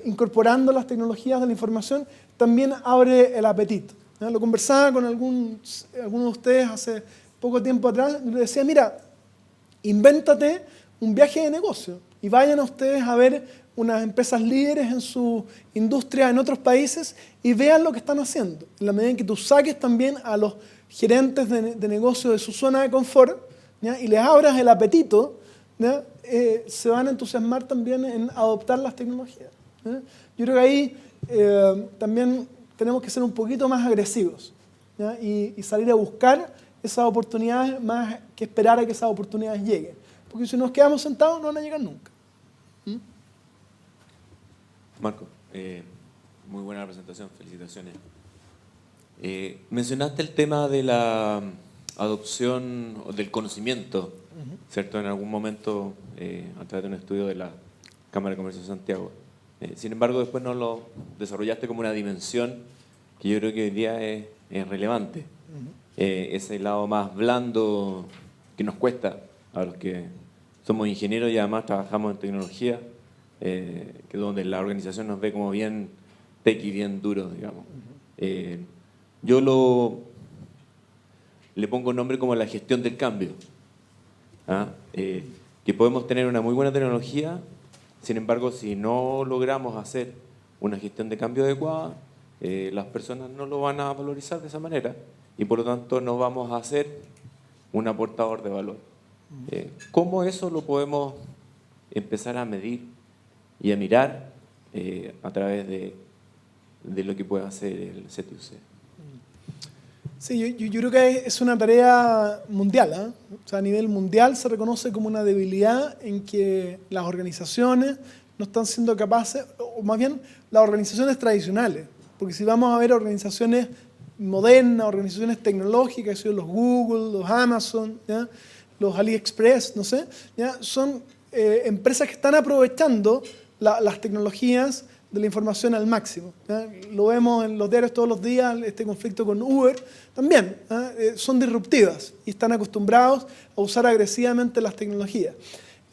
incorporando las tecnologías de la información, también abre el apetito, ¿ya? Lo conversaba con algunos de ustedes hace poco tiempo atrás, y les decía, mira, invéntate un viaje de negocio y vayan a ustedes a ver unas empresas líderes en su industria en otros países y vean lo que están haciendo. En la medida en que tú saques también a los gerentes de negocio de su zona de confort, ¿ya? Y les abras el apetito, ¿ya? Se van a entusiasmar también en adoptar las tecnologías, ¿ya? Yo creo que ahí también tenemos que ser un poquito más agresivos, ¿ya? Y salir a buscar esas oportunidades más que esperar a que esas oportunidades lleguen. Porque si nos quedamos sentados no van a llegar nunca. Marco, muy buena presentación, felicitaciones. Mencionaste el tema de la adopción del conocimiento, ¿cierto? En algún momento a través de un estudio de la Cámara de Comercio de Santiago. Sin embargo, después no lo desarrollaste como una dimensión que yo creo que hoy día es relevante. Ese lado más blando que nos cuesta a los que somos ingenieros y además trabajamos en tecnología, que donde la organización nos ve como bien tech y bien duro, digamos. Yo le pongo nombre como la gestión del cambio. Que podemos tener una muy buena tecnología, sin embargo, si no logramos hacer una gestión de cambio adecuada, las personas no lo van a valorizar de esa manera y por lo tanto no vamos a ser un aportador de valor. ¿Cómo eso lo podemos empezar a medir y a mirar a través de lo que puede hacer el CTUC? Sí, yo creo que es una tarea mundial, ¿eh? O sea, a nivel mundial se reconoce como una debilidad en que las organizaciones no están siendo capaces, o más bien las organizaciones tradicionales, porque si vamos a ver organizaciones modernas, organizaciones tecnológicas, los Google, los Amazon, ¿ya? Los AliExpress, no sé, ¿ya? Son empresas que están aprovechando las tecnologías de la información al máximo, ¿ya? Lo vemos en los diarios todos los días, este conflicto con Uber también, son disruptivas y están acostumbrados a usar agresivamente las tecnologías.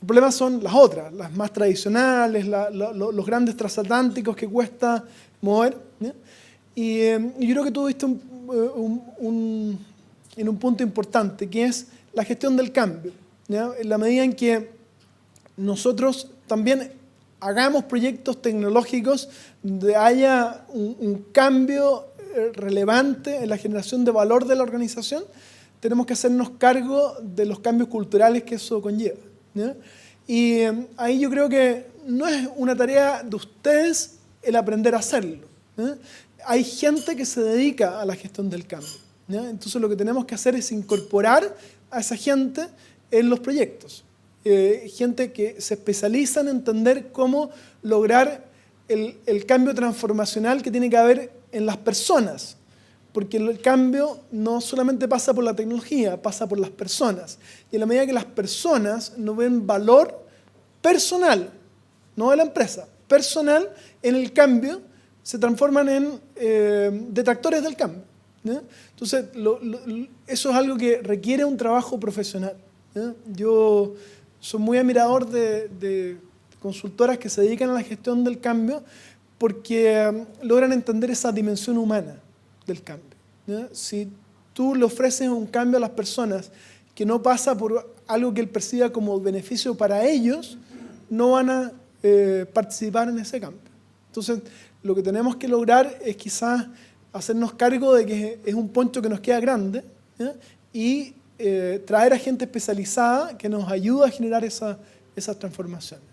El problema son las otras, las más tradicionales, los grandes transatlánticos que cuesta mover, ¿ya? Y yo creo que tú viste en un punto importante, que es la gestión del cambio, ¿ya? En la medida en que nosotros también hagamos proyectos tecnológicos donde haya un cambio relevante en la generación de valor de la organización, tenemos que hacernos cargo de los cambios culturales que eso conlleva, ¿ya? Y ahí yo creo que no es una tarea de ustedes el aprender a hacerlo, ¿ya? Hay gente que se dedica a la gestión del cambio, ¿ya? Entonces lo que tenemos que hacer es incorporar a esa gente en los proyectos. Gente que se especializa en entender cómo lograr el cambio transformacional que tiene que haber en las personas. Porque el cambio no solamente pasa por la tecnología, pasa por las personas. Y en la medida que las personas no ven valor personal, no de la empresa, personal en el cambio, se transforman en detractores del cambio, ¿ya? Entonces, eso es algo que requiere un trabajo profesional, ¿ya? Yo soy muy admirador de consultoras que se dedican a la gestión del cambio porque logran entender esa dimensión humana del cambio, ¿ya? Si tú le ofreces un cambio a las personas que no pasa por algo que él perciba como beneficio para ellos, no van a participar en ese cambio. Entonces, lo que tenemos que lograr es quizás hacernos cargo de que es un poncho que nos queda grande, ¿ya? Y traer a gente especializada que nos ayuda a generar esas transformaciones.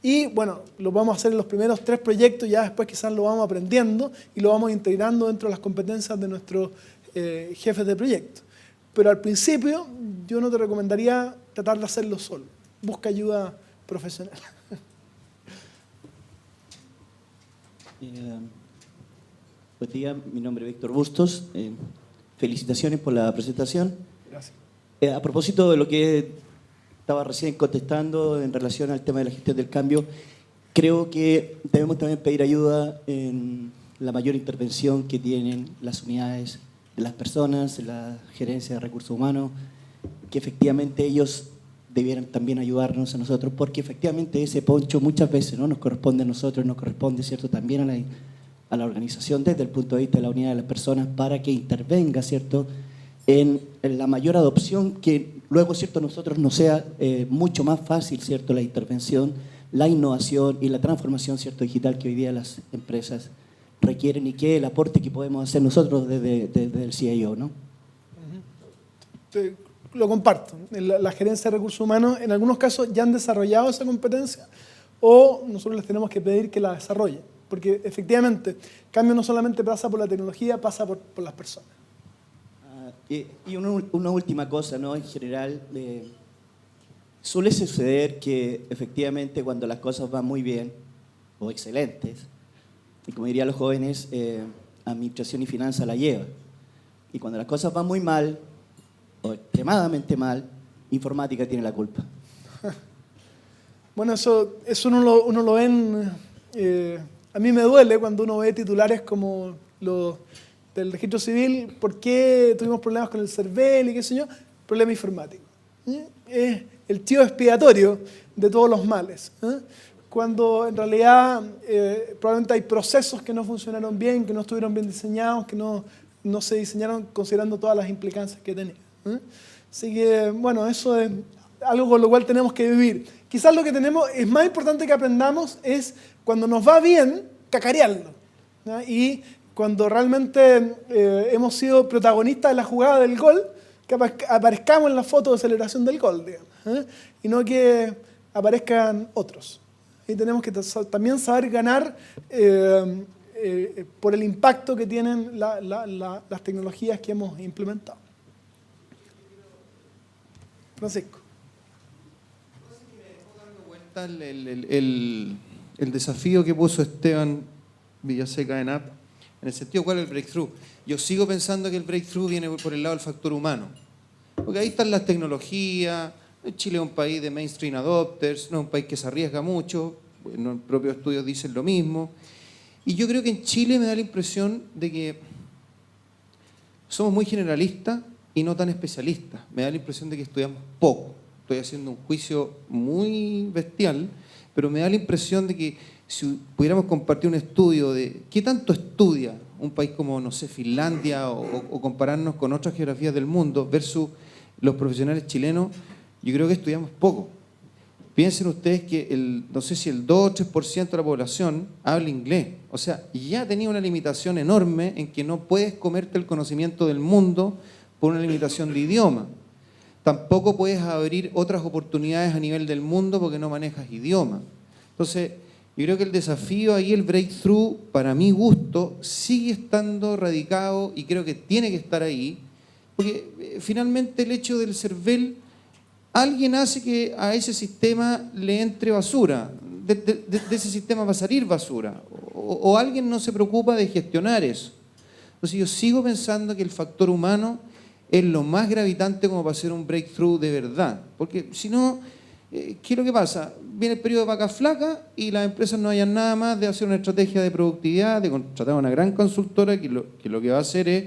Y bueno, lo vamos a hacer en los primeros 3 proyectos, ya después quizás lo vamos aprendiendo y lo vamos integrando dentro de las competencias de nuestros jefes de proyecto. Pero al principio yo no te recomendaría tratar de hacerlo solo. Busca ayuda profesional. Buen día, mi nombre es Víctor Bustos. Felicitaciones por la presentación. Gracias. A propósito de lo que estaba recién contestando en relación al tema de la gestión del cambio, creo que debemos también pedir ayuda en la mayor intervención que tienen las unidades de las personas, la gerencia de recursos humanos, que efectivamente ellos debieran también ayudarnos a nosotros, porque efectivamente ese poncho muchas veces no nos corresponde a nosotros, nos corresponde, ¿cierto?, también a la organización desde el punto de vista de la unidad de las personas para que intervenga, ¿cierto?, en la mayor adopción, que luego, ¿cierto?, a nosotros nos sea mucho más fácil, ¿cierto?, la intervención, la innovación y la transformación, ¿cierto?, digital que hoy día las empresas requieren y que el aporte que podemos hacer nosotros desde el CIO, ¿no? Lo comparto. La gerencia de recursos humanos en algunos casos ya han desarrollado esa competencia o nosotros les tenemos que pedir que la desarrollen. Porque efectivamente, cambio no solamente pasa por la tecnología, pasa por las personas. Y una última cosa, ¿no? En general, suele suceder que efectivamente cuando las cosas van muy bien o excelentes, y como dirían los jóvenes, administración y finanzas la lleva. Y cuando las cosas van muy mal o extremadamente mal, informática tiene la culpa. Bueno, eso uno lo ve a mí me duele cuando uno ve titulares como los del registro civil, ¿por qué tuvimos problemas con el CERVEL y qué sé yo? Problema informático. Es el tío expiatorio de todos los males. Cuando en realidad probablemente hay procesos que no funcionaron bien, que no estuvieron bien diseñados, que no se diseñaron considerando todas las implicancias que tenían. Así que, bueno, eso es algo con lo cual tenemos que vivir. Quizás lo que es más importante que aprendamos es cuando nos va bien, cacarearlo. Y cuando realmente hemos sido protagonistas de la jugada del gol, que aparezcamos en la foto de celebración del gol, digamos, y no que aparezcan otros. Y tenemos que también saber ganar por el impacto que tienen las tecnologías que hemos implementado. Francisco. El desafío que puso Esteban Villaseca en app, en el sentido, ¿cuál es el breakthrough? Yo sigo pensando que el breakthrough viene por el lado del factor humano, porque ahí están las tecnologías. Chile es un país de mainstream adopters, no es un país que se arriesga mucho, bueno, los propios estudios dicen lo mismo, y yo creo que en Chile me da la impresión de que somos muy generalistas y no tan especialistas. Me da la impresión de que estudiamos poco. Estoy haciendo un juicio muy bestial, pero me da la impresión de que si pudiéramos compartir un estudio de qué tanto estudia un país como, no sé, Finlandia o compararnos con otras geografías del mundo versus los profesionales chilenos, yo creo que estudiamos poco. Piensen ustedes que no sé si el 2 o 3% de la población habla inglés. O sea, ya tenía una limitación enorme en que no puedes comerte el conocimiento del mundo por una limitación de idioma. Tampoco puedes abrir otras oportunidades a nivel del mundo porque no manejas idioma. Entonces, yo creo que el desafío ahí, el breakthrough, para mi gusto, sigue estando radicado y creo que tiene que estar ahí, porque finalmente el hecho del CERVEL, alguien hace que a ese sistema le entre basura, de ese sistema va a salir basura, o alguien no se preocupa de gestionar eso. Entonces yo sigo pensando que el factor humano es lo más gravitante como para hacer un breakthrough de verdad, porque si no, ¿qué es lo que pasa? Viene el periodo de vacas flacas y las empresas no hayan nada más de hacer una estrategia de productividad, de contratar a una gran consultora que lo que va a hacer es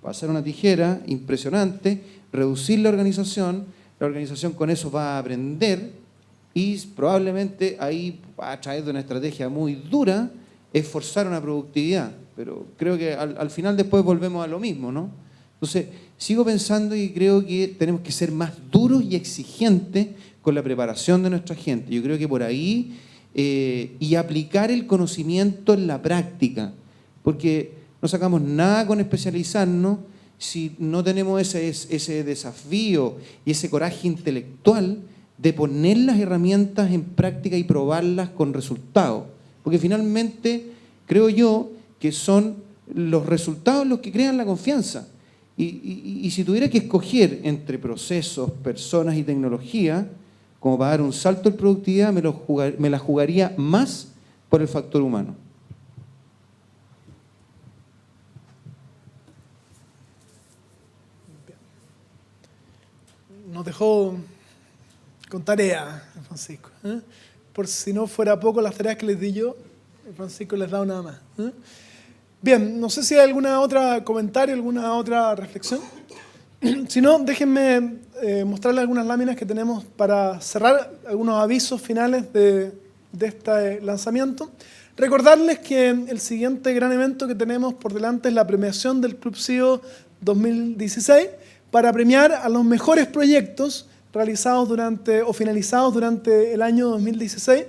pasar una tijera impresionante, reducir la organización con eso va a aprender y probablemente ahí, a través de una estrategia muy dura, esforzar una productividad. Pero creo que al final después volvemos a lo mismo, ¿no? Entonces, sigo pensando y creo que tenemos que ser más duros y exigentes con la preparación de nuestra gente. Yo creo que por ahí, y aplicar el conocimiento en la práctica, porque no sacamos nada con especializarnos si no tenemos ese desafío y ese coraje intelectual de poner las herramientas en práctica y probarlas con resultados. Porque finalmente creo yo que son los resultados los que crean la confianza. Y si tuviera que escoger entre procesos, personas y tecnología, como para dar un salto en productividad, me la jugaría más por el factor humano. Nos dejó con tarea, Francisco. Por si no fuera poco las tareas que les di yo, Francisco les da nada más. Bien, no sé si hay alguna otra comentario, alguna otra reflexión. Si no, déjenme mostrarles algunas láminas que tenemos para cerrar, algunos avisos finales de este lanzamiento. Recordarles que el siguiente gran evento que tenemos por delante es la premiación del Club CEO 2016 para premiar a los mejores proyectos realizados o finalizados durante el año 2016.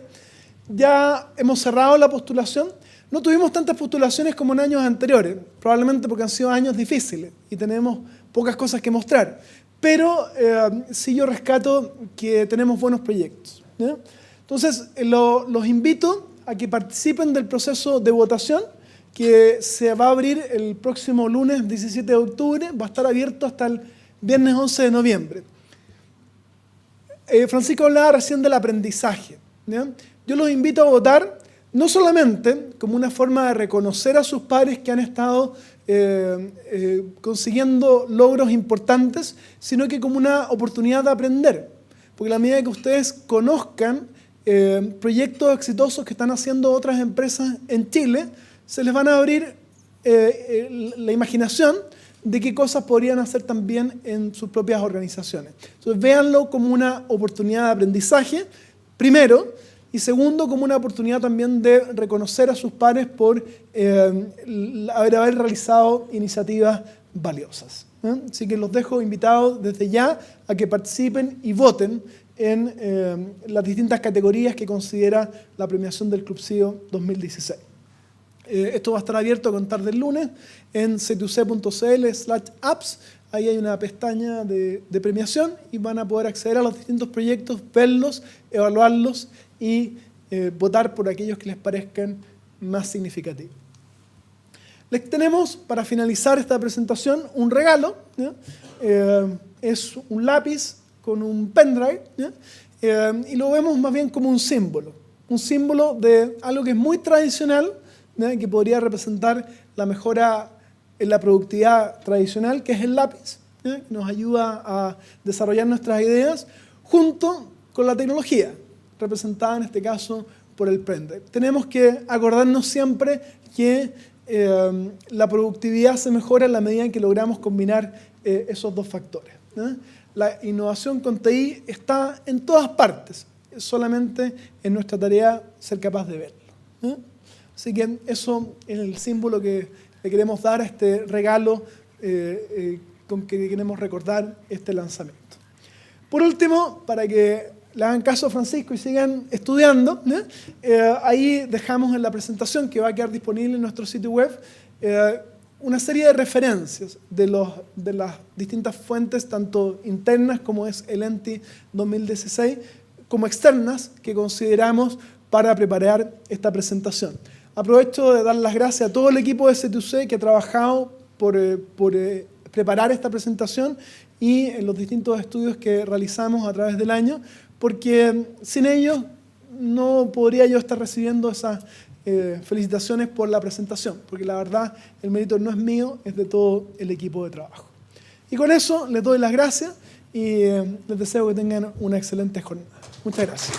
Ya hemos cerrado la postulación. No tuvimos tantas postulaciones como en años anteriores, probablemente porque han sido años difíciles y tenemos pocas cosas que mostrar. Pero sí yo rescato que tenemos buenos proyectos, ¿ya? Entonces, los invito a que participen del proceso de votación que se va a abrir el próximo lunes 17 de octubre, va a estar abierto hasta el viernes 11 de noviembre. Francisco hablaba recién del aprendizaje, ¿ya? Yo los invito a votar no solamente como una forma de reconocer a sus pares que han estado consiguiendo logros importantes, sino que como una oportunidad de aprender. Porque a la medida que ustedes conozcan proyectos exitosos que están haciendo otras empresas en Chile, se les van a abrir la imaginación de qué cosas podrían hacer también en sus propias organizaciones. Entonces, véanlo como una oportunidad de aprendizaje, primero, y segundo, como una oportunidad también de reconocer a sus pares por haber realizado iniciativas valiosas. Así que los dejo invitados desde ya a que participen y voten en las distintas categorías que considera la premiación del Club CIO 2016. Esto va a estar abierto a contar del lunes en c2c.cl/apps. Ahí hay una pestaña de premiación y van a poder acceder a los distintos proyectos, verlos, evaluarlos y votar por aquellos que les parezcan más significativos. Les tenemos, para finalizar esta presentación, un regalo, ¿ya? Es un lápiz con un pendrive, ¿ya? Y lo vemos más bien como un símbolo de algo que es muy tradicional, ¿ya? Que podría representar la mejora en la productividad tradicional, que es el lápiz, ¿ya? Que nos ayuda a desarrollar nuestras ideas, junto con la tecnología, representada en este caso por el pendrive. Tenemos que acordarnos siempre que la productividad se mejora en la medida en que logramos combinar esos dos factores, ¿no? La innovación con TI está en todas partes, es solamente en nuestra tarea ser capaz de verlo, ¿no? Así que eso es el símbolo que le queremos dar a este regalo con que queremos recordar este lanzamiento. Por último, para que le hagan caso a Francisco y sigan estudiando, ¿no? Ahí dejamos en la presentación, que va a quedar disponible en nuestro sitio web, una serie de referencias de las distintas fuentes, tanto internas como es el ENTI 2016, como externas, que consideramos para preparar esta presentación. Aprovecho de dar las gracias a todo el equipo de C2C que ha trabajado por preparar esta presentación y en los distintos estudios que realizamos a través del año, porque sin ellos no podría yo estar recibiendo esas felicitaciones por la presentación, porque la verdad el mérito no es mío, es de todo el equipo de trabajo. Y con eso les doy las gracias y les deseo que tengan una excelente jornada. Muchas gracias.